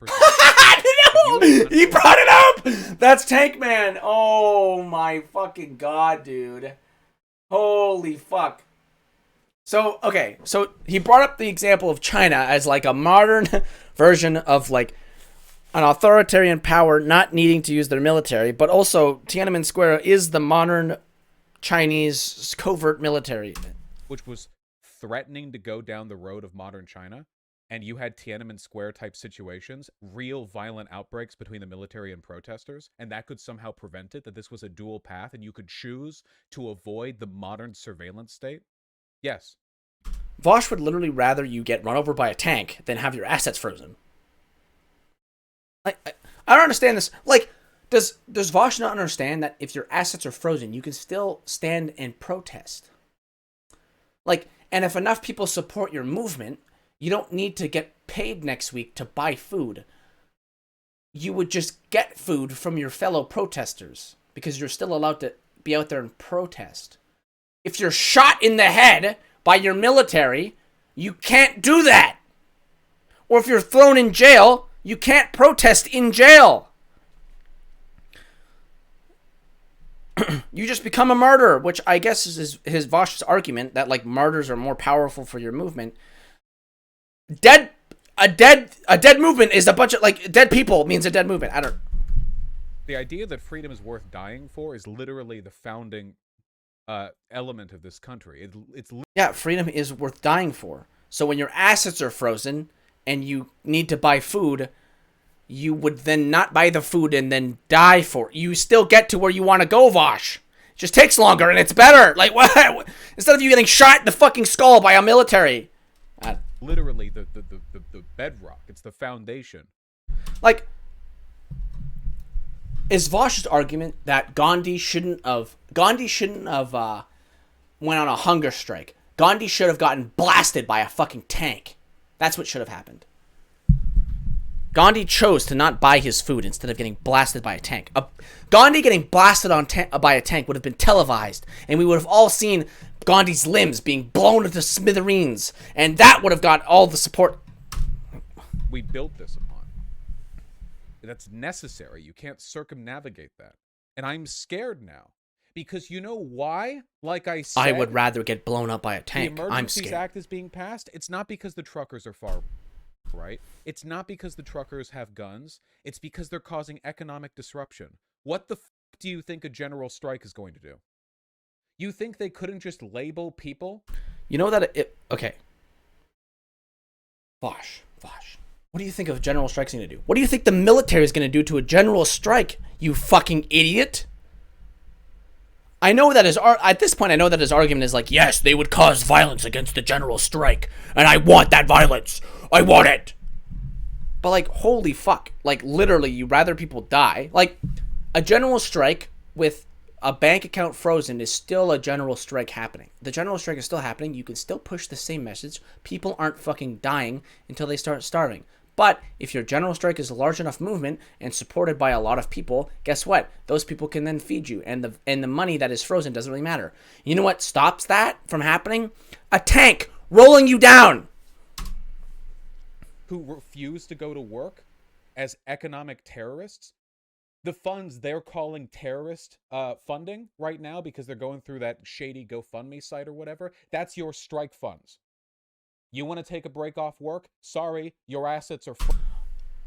No, he brought it up. That's Tank Man. Oh my fucking god, dude. Holy fuck. So, okay, so he brought up the example of China as like a modern version of like an authoritarian power not needing to use their military, but also Tiananmen Square is the modern Chinese covert military. Which was threatening to go down the road of modern China, and you had Tiananmen Square type situations, real violent outbreaks between the military and protesters, and that could somehow prevent it, that this was a dual path, and you could choose to avoid the modern surveillance state. Yes. Vaush would literally rather you get run over by a tank than have your assets frozen. Like, I don't understand this. Like, does Vaush not understand that if your assets are frozen, you can still stand and protest? Like, and if enough people support your movement, you don't need to get paid next week to buy food. You would just get food from your fellow protesters because you're still allowed to be out there and protest. If you're shot in the head by your military, you can't do that. Or if you're thrown in jail, you can't protest in jail. You just become a martyr, which I guess is his Vaush's argument that like martyrs are more powerful for your movement. A dead movement is a bunch of like dead people means a dead movement. I don't. The idea that freedom is worth dying for is literally the founding element of this country. Yeah, freedom is worth dying for. So when your assets are frozen and you need to buy food, you would then not buy the food and then die for it. You still get to where you want to go, Vaush. It just takes longer and it's better. Like what? Instead of you getting shot in the fucking skull by a military. Literally the bedrock. It's the foundation. Like, is Vaush's argument that Gandhi shouldn't have went on a hunger strike? Gandhi should have gotten blasted by a fucking tank. That's what should have happened. Gandhi chose to not buy his food instead of getting blasted by a tank. Gandhi getting blasted by a tank would have been televised, and we would have all seen Gandhi's limbs being blown into smithereens, and that would have got all the support. We built this upon. That's necessary. You can't circumnavigate that. And I'm scared now. Because you know why? Like I said, I would rather get blown up by a tank. The I'm Emergencies scared. Act is being passed. It's not because the truckers are far right. It's not because the truckers have guns. It's because they're causing economic disruption. What the f do you think a general strike is going to do? You think they couldn't just label people? You know that okay. Vaush. What do you think of general strikes going to do? What do you think the military is going to do to a general strike, you fucking idiot? I know that at this point, I know that his argument is like, yes, they would cause violence against the general strike, and I want that violence. I want it. But like, holy fuck. Like, literally, you'd rather people die. Like, a general strike with a bank account frozen is still a general strike happening. The general strike is still happening. You can still push the same message. People aren't fucking dying until they start starving. But if your general strike is a large enough movement and supported by a lot of people, guess what? Those people can then feed you, and the money that is frozen doesn't really matter. You know what stops that from happening? A tank rolling you down. Who refuse to go to work as economic terrorists? The funds they're calling terrorist funding right now because they're going through that shady GoFundMe site or whatever, that's your strike funds. You want to take a break off work? Sorry, your assets are...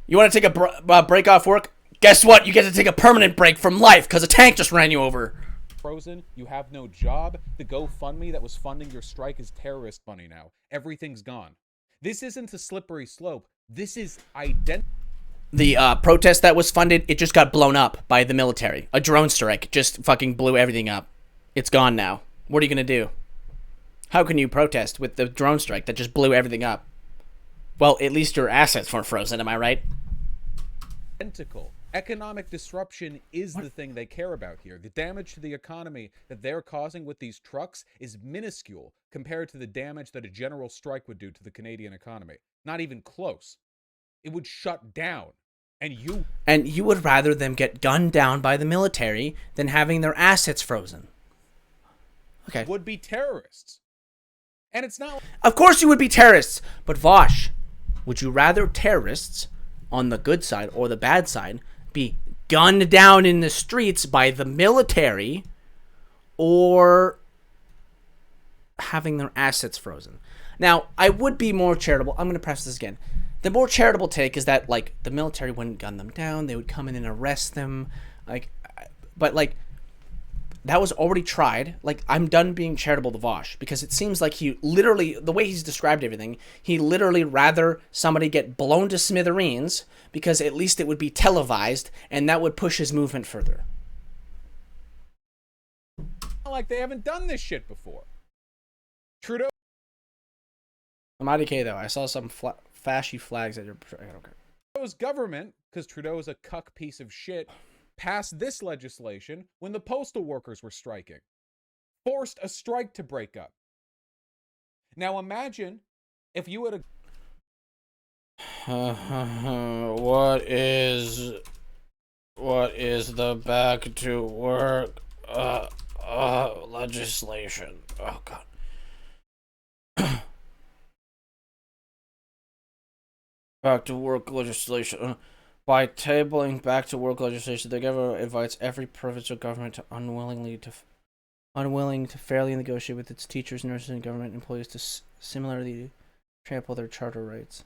You want to take a break off work? Guess what? You get to take a permanent break from life because a tank just ran you over. Frozen, you have no job. The GoFundMe that was funding your strike is terrorist money now. Everything's gone. This isn't a slippery slope. This is identity. protest that was funded, it just got blown up by the military. A drone strike just fucking blew everything up. It's gone now. What are you gonna do? How can you protest with the drone strike that just blew everything up? Well, at least your assets weren't frozen, am I right? Identical. Economic disruption is the thing they care about here. The damage to the economy that they're causing with these trucks is minuscule compared to the damage that a general strike would do to the Canadian economy. Not even close. It would shut down. And you would rather them get gunned down by the military than having their assets frozen. Okay. Would be terrorists. And it's not... Of course you would be terrorists. But Vaush, would you rather terrorists on the good side or the bad side be gunned down in the streets by the military or having their assets frozen? Now, I would be more charitable. I'm going to press this again. The more charitable take is that, like, the military wouldn't gun them down. They would come in and arrest them. But that was already tried. Like, I'm done being charitable to Vaush because it seems like he literally, the way he's described everything, he literally rather somebody get blown to smithereens because at least it would be televised and that would push his movement further. Like they haven't done this shit before. Trudeau. I'm IDK though. I saw some fashy flags at your... I don't care. Trudeau's government, because Trudeau is a cuck piece of shit, passed this legislation when the postal workers were striking. Forced a strike to break up. Now imagine if you had What is the back to work legislation? Oh god. Back to work legislation. By tabling back to work legislation, the government invites every provincial government to unwilling to fairly negotiate with its teachers, nurses, and government employees to similarly trample their charter rights.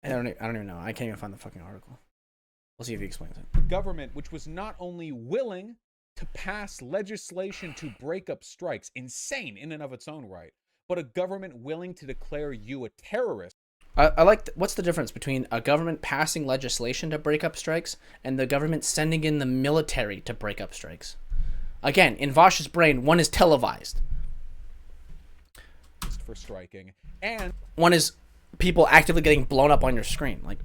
I don't even know. I can't even find the fucking article. We'll see if he explains it. Government, which was not only willing to pass legislation to break up strikes, insane in and of its own right, but a government willing to declare you a terrorist. I like... what's the difference between a government passing legislation to break up strikes and the government sending in the military to break up strikes? Again, in Vaush's brain, one is televised. For striking. And one is people actively getting blown up on your screen. Like,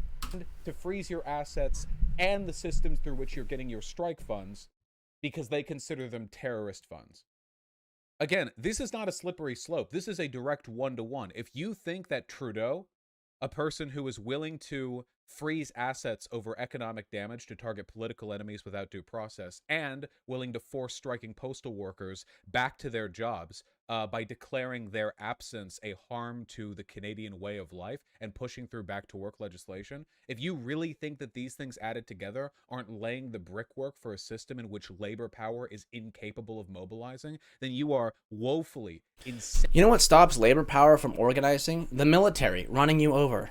to freeze your assets and the systems through which you're getting your strike funds because they consider them terrorist funds. Again, this is not a slippery slope. This is a direct one-to-one. If you think that Trudeau, a person who is willing to freeze assets over economic damage to target political enemies without due process, and willing to force striking postal workers back to their jobs by declaring their absence a harm to the Canadian way of life and pushing through back to work legislation, if you really think that these things added together aren't laying the brickwork for a system in which labor power is incapable of mobilizing, then you are woefully insane. You know what stops labor power from organizing? The military running you over.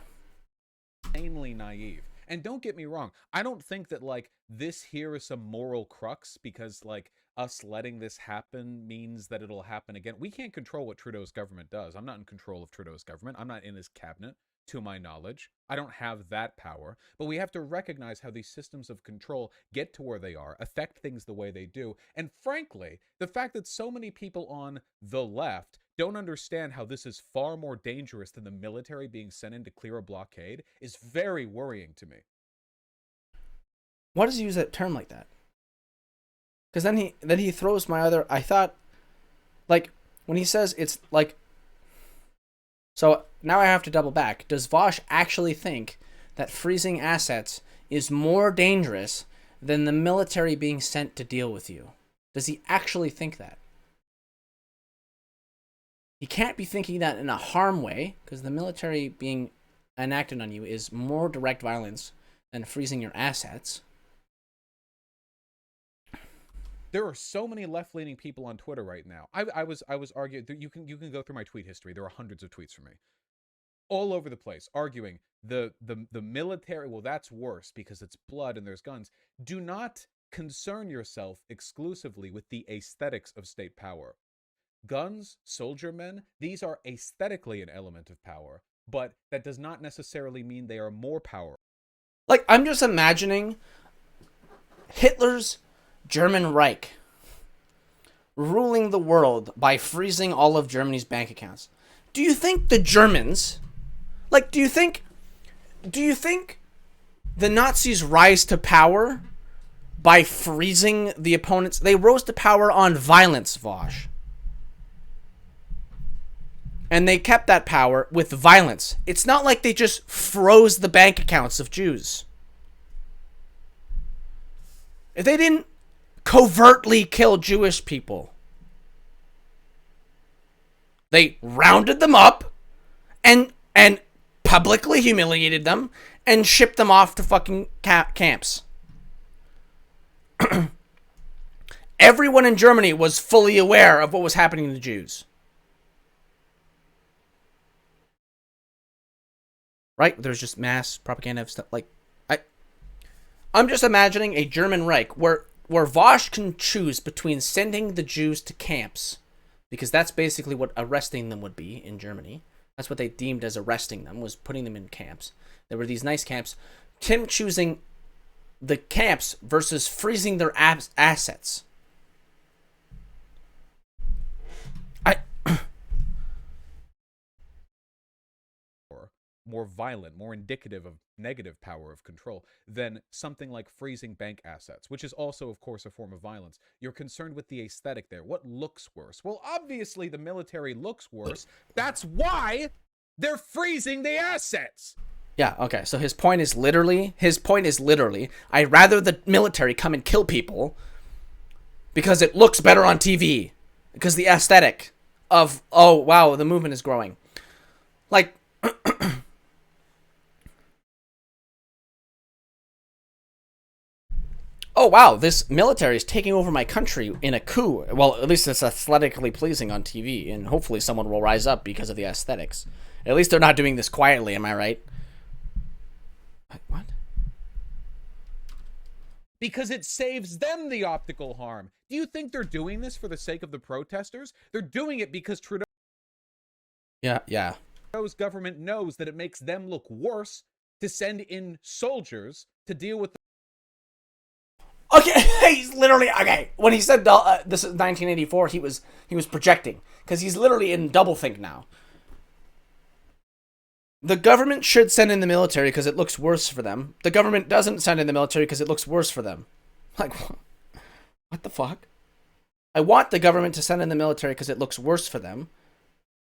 Insanely naive. And don't get me wrong, I don't think that, like, this here is some moral crux because, like, us letting this happen means that it'll happen again. We can't control what Trudeau's government does. I'm not in control of Trudeau's government. I'm not in his cabinet, to my knowledge. I don't have that power. But we have to recognize how these systems of control get to where they are, affect things the way they do. And frankly, the fact that so many people on the left don't understand how this is far more dangerous than the military being sent in to clear a blockade is very worrying to me. Why does he use that term like that? Because then he throws my other... I thought, like, when he says it's like... So now I have to double back. Does Vaush actually think that freezing assets is more dangerous than the military being sent to deal with you? Does he actually think that? He can't be thinking that in a harm way, because the military being enacted on you is more direct violence than freezing your assets. There are so many left-leaning people on Twitter right now. I was arguing. You can go through my tweet history. There are hundreds of tweets from me, all over the place, arguing the military. Well, that's worse because it's blood and there's guns. Do not concern yourself exclusively with the aesthetics of state power. Guns, soldier men, these are aesthetically an element of power, but that does not necessarily mean they are more powerful. Like, I'm just imagining Hitler's German Reich ruling the world by freezing all of Germany's bank accounts. Do you think the Germans, like, do you think the Nazis rise to power by freezing the opponents? They rose to power on violence, Vaush. And they kept that power with violence. It's not like they just froze the bank accounts of Jews. If they didn't covertly kill Jewish people, they rounded them up and publicly humiliated them and shipped them off to fucking camps. Everyone in Germany was fully aware of what was happening to Jews. Right? There's just mass propaganda of stuff. Like, I'm just imagining a German Reich where Vaush can choose between sending the Jews to camps, because that's basically what arresting them would be in Germany. That's what they deemed as arresting them, was putting them in camps. There were these nice camps. Him choosing the camps versus freezing their assets. More violent, more indicative of negative power of control than something like freezing bank assets, which is also, of course, a form of violence. You're concerned with the aesthetic there. What looks worse? Well, obviously the military looks worse. That's why they're freezing the assets. Yeah, okay. So his point is literally, I'd rather the military come and kill people because it looks better on TV. Because the aesthetic of, oh, wow, the movement is growing. Like, oh, wow, this military is taking over my country in a coup. Well, at least it's aesthetically pleasing on TV, and hopefully someone will rise up because of the aesthetics. At least they're not doing this quietly, am I right? What? Because it saves them the optical harm. Do you think they're doing this for the sake of the protesters? They're doing it because Trudeau's government knows that it makes them look worse to send in soldiers to deal with the... Okay, he's literally, okay, when he said this is 1984, he was projecting, because he's literally in doublethink now. The government should send in the military because it looks worse for them. The government doesn't send in the military because it looks worse for them. Like, what the fuck? I want the government to send in the military because it looks worse for them.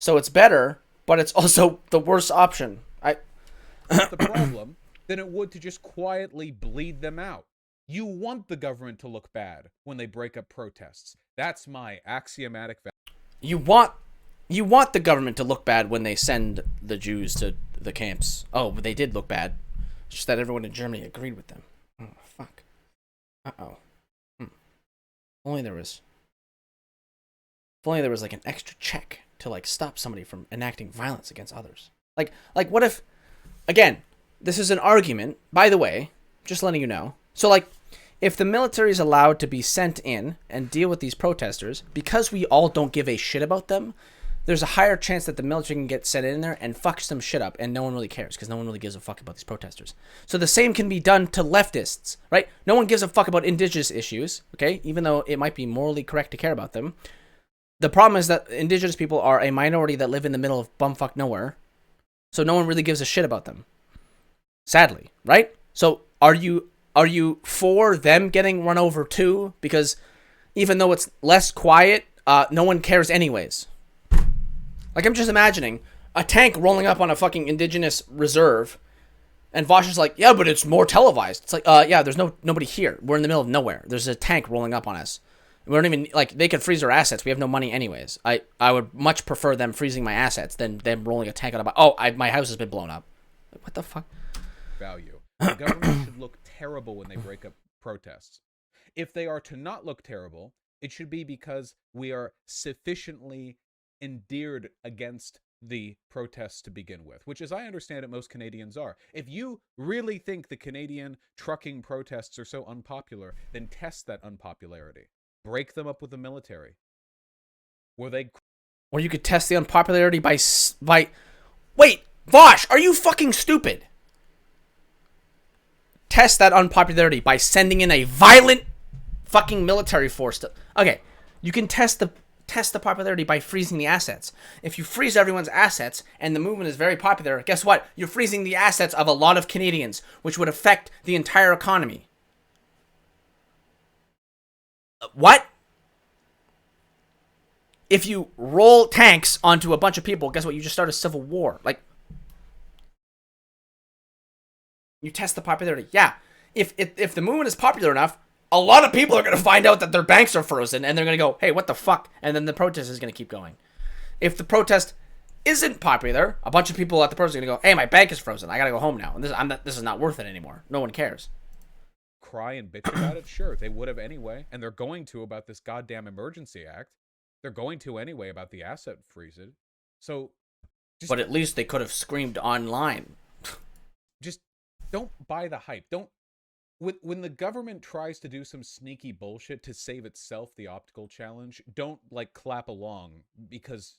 So it's better, but it's also the worst option. The problem than it would to just quietly bleed them out. You want the government to look bad when they break up protests. That's my axiomatic value. You want the government to look bad when they send the Jews to the camps. Oh, but they did look bad. It's just that everyone in Germany agreed with them. Oh, fuck. Uh-oh. If only there was like an extra check to like stop somebody from enacting violence against others. Like what if, again, this is an argument, by the way, just letting you know. So like, if the military is allowed to be sent in and deal with these protesters, because we all don't give a shit about them, there's a higher chance that the military can get sent in there and fuck some shit up, and no one really cares, because no one really gives a fuck about these protesters. So the same can be done to leftists, right? No one gives a fuck about indigenous issues, okay? Even though it might be morally correct to care about them. The problem is that indigenous people are a minority that live in the middle of bumfuck nowhere, so no one really gives a shit about them. Sadly, right? So are you for them getting run over too? Because even though it's less quiet, no one cares anyways. Like, I'm just imagining a tank rolling up on a fucking indigenous reserve, and Vaush is like, yeah, but it's more televised. It's like, yeah, there's nobody here. We're in the middle of nowhere. There's a tank rolling up on us. We don't even, like, they could freeze our assets. We have no money anyways. I would much prefer them freezing my assets than them rolling a tank on a... Oh, my house has been blown up. What the fuck? Value. The government should look terrible when they break up protests. If they are to not look terrible, it should be because we are sufficiently endeared against the protests to begin with, which, as I understand it, most Canadians are. If you really think the Canadian trucking protests are so unpopular, then test that unpopularity. Break them up with the military. Or you could test the unpopularity by... Wait, Vaush, are you fucking stupid? Test that unpopularity by sending in a violent fucking military force to... Okay, you can test the popularity by freezing the assets. If you freeze everyone's assets and the movement is very popular, guess what? You're freezing the assets of a lot of Canadians, which would affect the entire economy. What? If you roll tanks onto a bunch of people, guess what? You just start a civil war. Like, you test the popularity. Yeah. If the movement is popular enough, a lot of people are going to find out that their banks are frozen, and they're going to go, hey, what the fuck? And then the protest is going to keep going. If the protest isn't popular, a bunch of people at the protest are going to go, hey, my bank is frozen. I got to go home now. And this is not worth it anymore. No one cares. Cry and bitch about it? Sure, they would have anyway. And they're going to about this goddamn Emergency Act. They're going to anyway about the asset freezing. So... But at least they could have screamed online. Just don't buy the hype. Don't... When the government tries to do some sneaky bullshit to save itself the optical challenge, don't, like, clap along, because...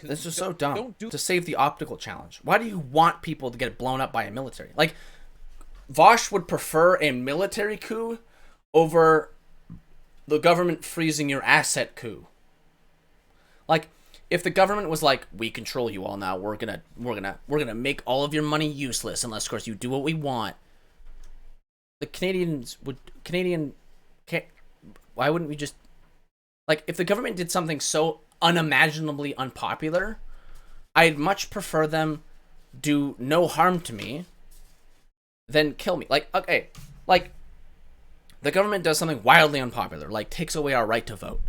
This is so dumb. To save the optical challenge. Why do you want people to get blown up by a military? Like, Vaush would prefer a military coup over the government freezing your asset coup. Like, if the government was like, we control you all now, we're gonna make all of your money useless unless, of course, you do what we want. The why wouldn't we just, like, if the government did something so unimaginably unpopular, I'd much prefer them do no harm to me than kill me. Like, okay, like, the government does something wildly unpopular, like takes away our right to vote.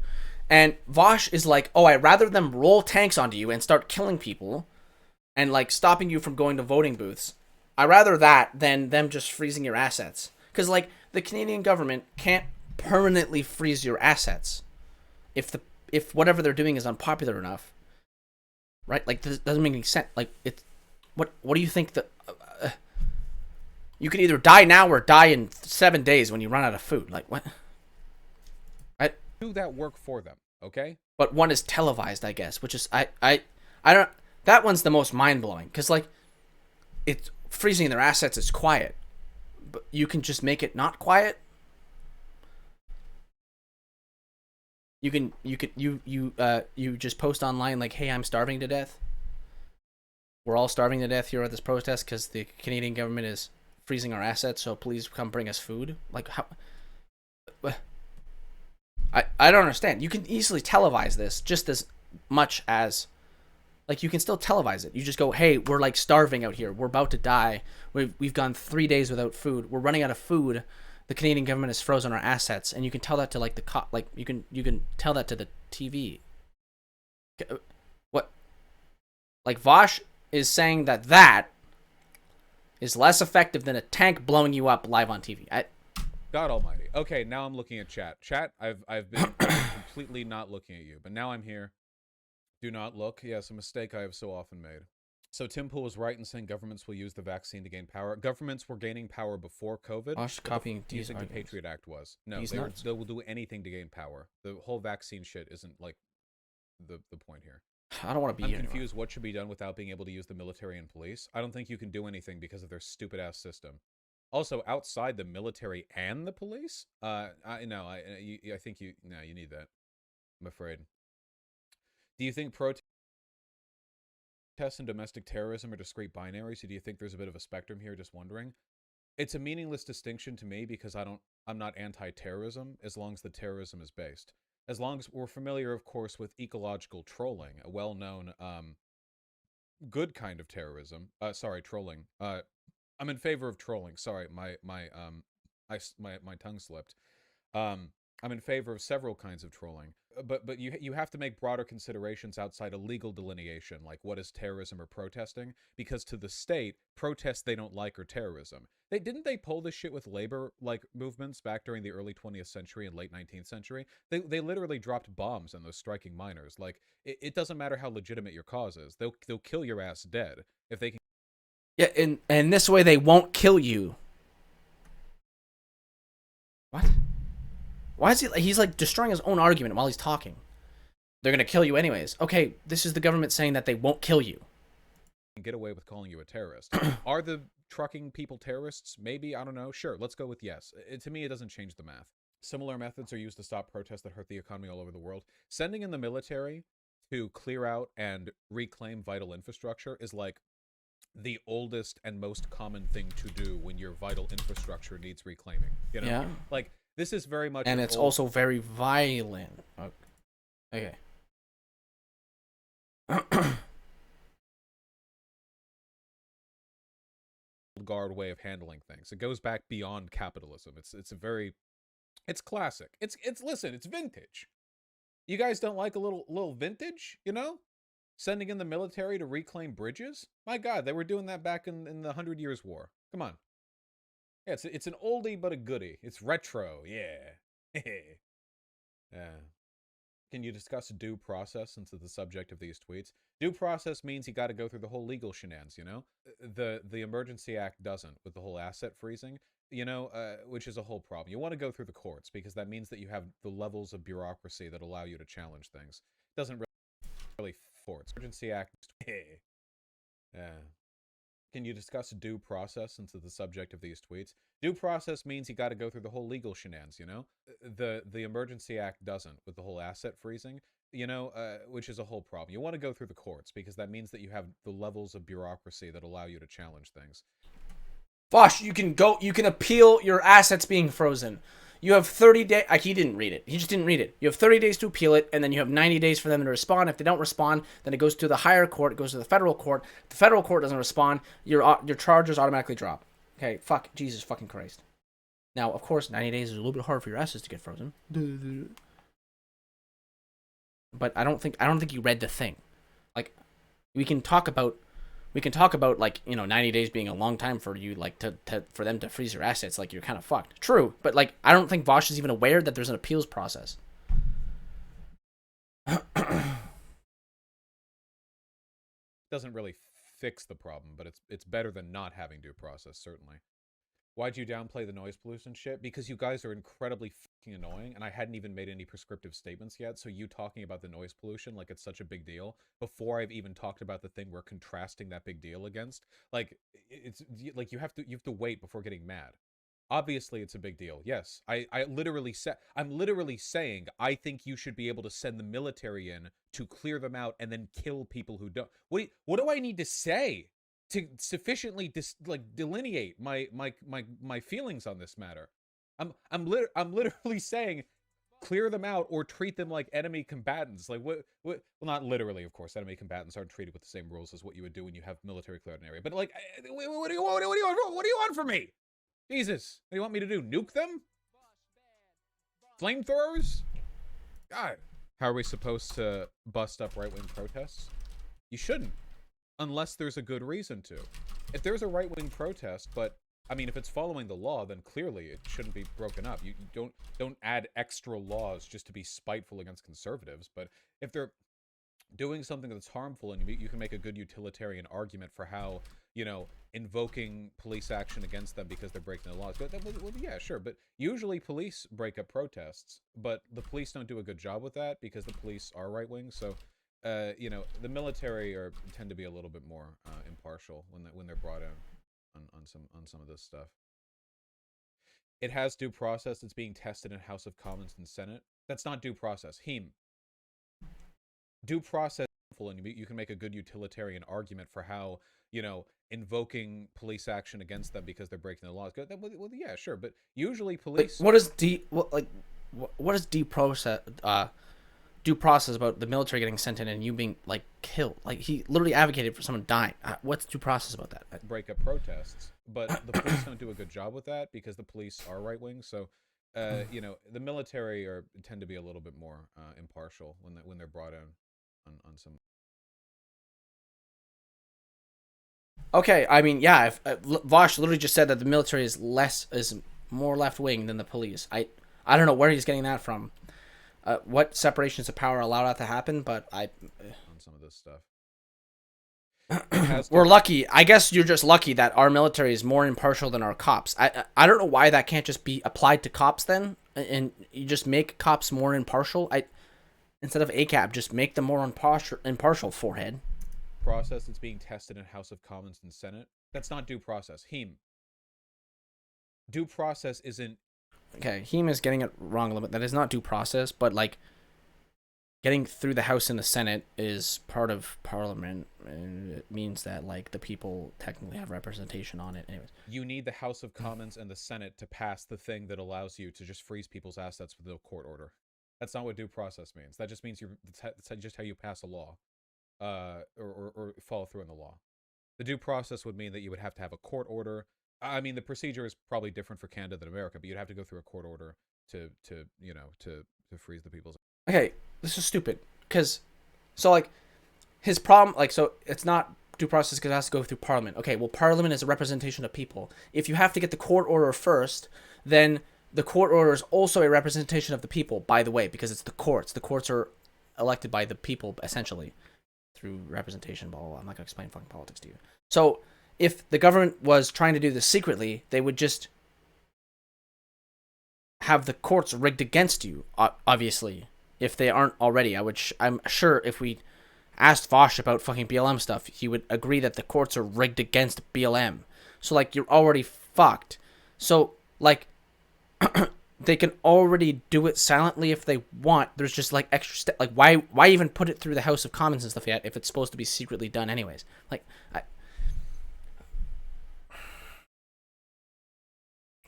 And Vaush is like, oh, I'd rather them roll tanks onto you and start killing people and, like, stopping you from going to voting booths. I'd rather that than them just freezing your assets. Because, like, the Canadian government can't permanently freeze your assets if whatever they're doing is unpopular enough. Right? Like, this doesn't make any sense. Like, it's... What do you think that... you could either die now or die in 7 days when you run out of food. Like, what? Do that work for them, okay? But one is televised, I guess, which is... I don't... That one's the most mind-blowing. Because, like, it's freezing their assets is quiet. But you can just make it not quiet. You just post online like, hey, I'm starving to death. We're all starving to death here at this protest because the Canadian government is freezing our assets, so please come bring us food. Like, how... I don't understand. You can easily televise this just as much as... Like, you can still televise it. You just go, hey, we're, like, starving out here. We're about to die. We've gone 3 days without food. We're running out of food. The Canadian government has frozen our assets. And you can tell that to, like, the like, you can tell that to the TV. What? Like, Vaush is saying that is less effective than a tank blowing you up live on TV. God almighty. Okay, now I'm looking at chat. Chat, I've been completely not looking at you, but now I'm here. Do not look. Yes, a mistake I have so often made. So Tim Pool was right in saying governments will use the vaccine to gain power. Governments were gaining power before COVID. Copying do you think the Patriot Act was? No, they will do anything to gain power. The whole vaccine shit isn't, like, the point here. I don't want to be I'm confused what should be done without being able to use the military and police. I don't think you can do anything because of their stupid-ass system. Also, outside the military and the police? I think you need that. I'm afraid. Do you think protests and domestic terrorism are discrete binaries? Or do you think there's a bit of a spectrum here? Just wondering. It's a meaningless distinction to me because I'm not anti-terrorism as long as the terrorism is based. As long as we're familiar, of course, with ecological trolling, a well-known good kind of terrorism. Sorry, trolling. I'm in favor of trolling. Sorry, my tongue slipped. I'm in favor of several kinds of trolling, but you have to make broader considerations outside a legal delineation, like what is terrorism or protesting, because to the state, protests they don't like are terrorism. They pull this shit with labor movements back during the early 20th century and late 19th century. They literally dropped bombs on those striking miners. Like it doesn't matter how legitimate your cause is, they'll kill your ass dead if they can. Yeah, and this way they won't kill you. What? Why is he's like destroying his own argument while he's talking? They're gonna kill you anyways. Okay, this is the government saying that they won't kill you. Get away with calling you a terrorist. Are the trucking people terrorists? Maybe, I don't know. Sure, let's go with yes. To me, it doesn't change the math. Similar methods are used to stop protests that hurt the economy all over the world. Sending in the military to clear out and reclaim vital infrastructure is like the oldest and most common thing to do when your vital infrastructure needs reclaiming. You know? Yeah. Like, this is very much... And it's also very violent. Okay. guard way of handling things. It goes back beyond capitalism. It's classic. Listen, it's vintage. You guys don't like a little vintage, you know? Sending in the military to reclaim bridges? My God, they were doing that back in the 100 Years' War. Come on. Yeah, it's an oldie but a goodie. It's retro, yeah. Yeah. Can you discuss due process since it's the subject of these tweets? Due process means you got to go through the whole legal shenanigans, you know? The Emergency Act doesn't with the whole asset freezing, you know, which is a whole problem. You want to go through the courts because that means that you have the levels of bureaucracy that allow you to challenge things. Doesn't really courts. Emergency Act. Yeah. Can you discuss due process since it's the subject of these tweets? Due process means you got to go through the whole legal shenanigans, you know? The Emergency Act doesn't with the whole asset freezing, you know, which is a whole problem. You want to go through the courts because that means that you have the levels of bureaucracy that allow you to challenge things. Vaush, you can appeal your assets being frozen. You have 30 days. He didn't read it. He just didn't read it. You have 30 days to appeal it, and then you have 90 days for them to respond. If they don't respond, then it goes to the higher court. It goes to the federal court. If the federal court doesn't respond, your charges automatically drop. Okay, fuck. Jesus fucking Christ. Now, of course, 90 days is a little bit hard for your assets to get frozen. But I don't think you read the thing. Like, we can talk about like, you know, 90 days being a long time for you, like, for them to freeze your assets. Like, you're kind of fucked. True, but like, I don't think Vaush is even aware that there's an appeals process. Doesn't really fix the problem, but it's better than not having due process, certainly. Why'd you downplay the noise pollution shit? Because you guys are incredibly fucking annoying, and I hadn't even made any prescriptive statements yet, so you talking about the noise pollution like it's such a big deal, before I've even talked about the thing we're contrasting that big deal against, like, it's, like, you have to wait before getting mad. Obviously, it's a big deal. Yes, I'm literally saying I think you should be able to send the military in to clear them out and then kill people who don't. What do I need to say to sufficiently delineate my feelings on this matter? I'm literally saying clear them out or treat them like enemy combatants. Like what? Well, not literally, of course. Enemy combatants aren't treated with the same rules as what you would do when you have military cleared an area. But like, what do you want from me? Jesus, what do you want me to do? Nuke them? Flamethrowers? God. How are we supposed to bust up right-wing protests? You shouldn't. Unless there's a good reason to. If there's a right-wing protest, but, I mean, if it's following the law, then clearly it shouldn't be broken up. You don't add extra laws just to be spiteful against conservatives, but if they're doing something that's harmful and you can make a good utilitarian argument for how, you know, invoking police action against them because they're breaking the laws. Well, yeah, sure, but usually police break up protests, but the police don't do a good job with that because the police are right-wing, so, you know, the military tend to be a little bit more impartial when they're brought in on some of this stuff. It has due process. It's being tested in House of Commons and Senate. That's not due process. Due process, and you can make a good utilitarian argument for how, you know, invoking police action against them because they're breaking the laws. Well, yeah, sure, but usually police. What does due due process about the military getting sent in and you being like killed? Like he literally advocated for someone dying. What's due process about that? Break up protests, but the police don't do a good job with that because the police are right wing. So, you know, the military tend to be a little bit more impartial when they're brought in on some. Okay, I mean, yeah, if, Vaush literally just said that the military is more left wing than the police. I don't know where he's getting that from. What separations of power allow that to happen? But on some of this stuff. We're lucky. I guess you're just lucky that our military is more impartial than our cops. I don't know why that can't just be applied to cops then, and you just make cops more impartial. Instead of ACAB, just make them more impartial. Forehead. Process that's being tested in House of Commons and Senate. That's not due process. Due process isn't. Okay, Heem is getting it wrong a little bit. That is not due process, but like getting through the House and the Senate is part of Parliament, and it means that like the people technically have representation on it. Anyways, you need the House of Commons and the Senate to pass the thing that allows you to just freeze people's assets with no court order. That's not what due process means. That just means that's just how you pass a law, or follow through on the law. The due process would mean that you would have to have a court order. I mean, the procedure is probably different for Canada than America, but you'd have to go through a court order to freeze the people's. Okay, this is stupid. So like, his problem, like, so it's not due process because it has to go through Parliament. Okay, well, Parliament is a representation of people. If you have to get the court order first, then the court order is also a representation of the people, by the way, because it's the courts. The courts are elected by the people, essentially, through representation, blah, blah, blah. I'm not going to explain fucking politics to you. So if the government was trying to do this secretly, they would just have the courts rigged against you, obviously. If they aren't already, I'm sure if we asked Vaush about fucking BLM stuff, he would agree that the courts are rigged against BLM. So like, you're already fucked. So like, they can already do it silently if they want. There's just like extra step. Like why even put it through the House of Commons and stuff yet if it's supposed to be secretly done anyways? Like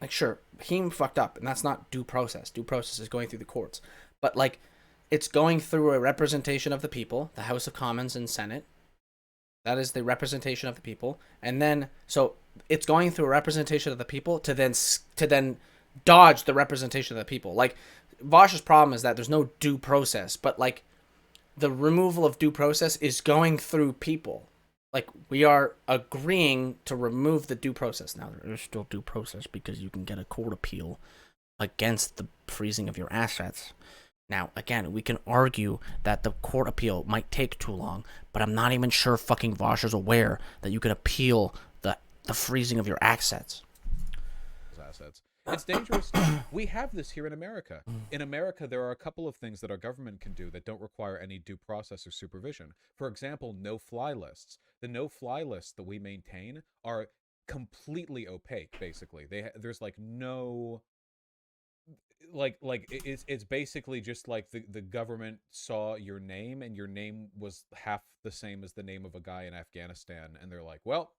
sure, Heem fucked up, and that's not due process. Due process is going through the courts, but like, it's going through a representation of the people, the House of Commons and Senate. That is the representation of the people, and then so it's going through a representation of the people to then dodge the representation of the people. Like, Vaush's problem is that there's no due process, but like, the removal of due process is going through people. Like, we are agreeing to remove the due process. Now, there is still due process because you can get a court appeal against the freezing of your assets. Now, again, we can argue that the court appeal might take too long, but I'm not even sure fucking Vaush is aware that you can appeal the freezing of your assets. It's dangerous. We have this here in America. In America, there are a couple of things that our government can do that don't require any due process or supervision. For example, no-fly lists. The no-fly lists that we maintain are completely opaque, basically. There's like no... it's basically just like the government saw your name and your name was half the same as the name of a guy in Afghanistan, and they're like, well,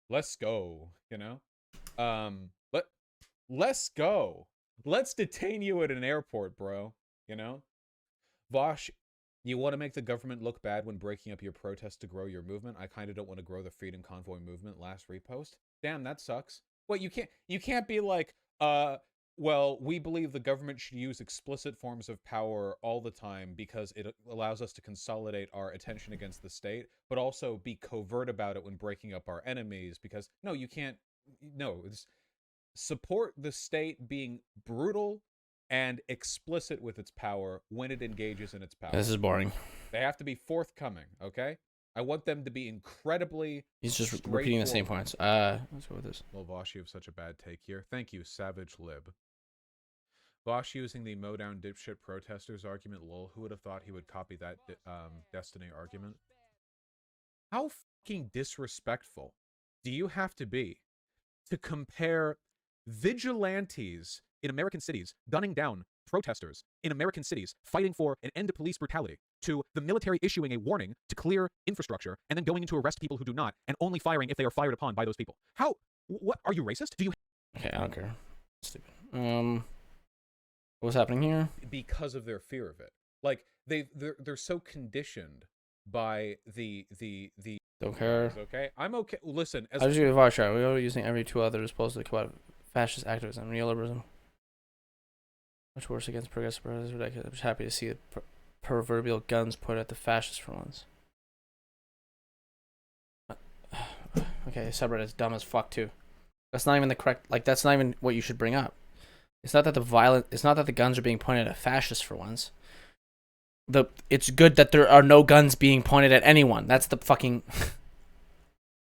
let's go, you know? Let's go. Let's detain you at an airport, bro. You know? Vaush, you want to make the government look bad when breaking up your protest to grow your movement? I kind of don't want to grow the Freedom Convoy movement. Last repost. Damn, that sucks. Well, you can't be like, well, we believe the government should use explicit forms of power all the time because it allows us to consolidate our attention against the state, but also be covert about it when breaking up our enemies, because no, you can't. No, it's support the state being brutal and explicit with its power when it engages in its power. This is boring. They have to be forthcoming, okay? I want them to be incredibly... He's just repeating the same points. Let's go with this. Well, Vaush, you have such a bad take here. Thank you, Savage Lib. Vaush using the mow down dipshit protesters argument, lol. Who would have thought he would copy that Destiny argument? How fucking disrespectful do you have to be to compare vigilantes in American cities gunning down protesters in American cities fighting for an end to police brutality to the military issuing a warning to clear infrastructure and then going in to arrest people who do not and only firing if they are fired upon by those people? How? What? Are you racist? Do you... Okay, I don't care. Stupid. What's happening here? Because of their fear of it. Like they're so conditioned by the Don't care. okay. I'm okay. Listen, I just give Vaush. We are using every two others supposedly combat fascist activism and neoliberalism. Much worse against progressive brothers. Ridiculous. I'm just happy to see the proverbial guns put at the fascists for once. Okay, subreddit is dumb as fuck too. That's not even the correct. Like, that's not even what you should bring up. It's not that the guns are being pointed at fascists for once. It's good that there are no guns being pointed at anyone. That's the fucking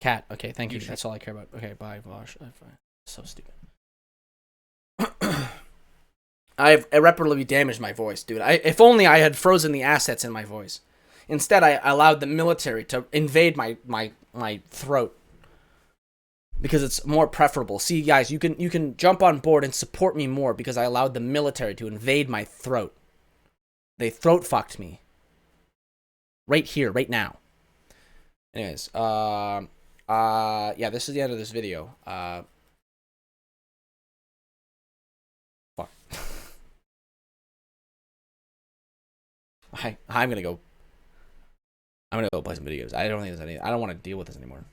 cat. Okay, thank you. That's all I care about. Okay, bye, Vaush. So stupid. I've irreparably damaged my voice, dude. If only I had frozen the assets in my voice. Instead, I allowed the military to invade my throat. Because it's more preferable. See, guys, you can jump on board and support me more because I allowed the military to invade my throat. They throat fucked me. Right here, right now. Anyways, yeah, this is the end of this video. Fuck. I'm gonna go play some video games. I don't want to deal with this anymore.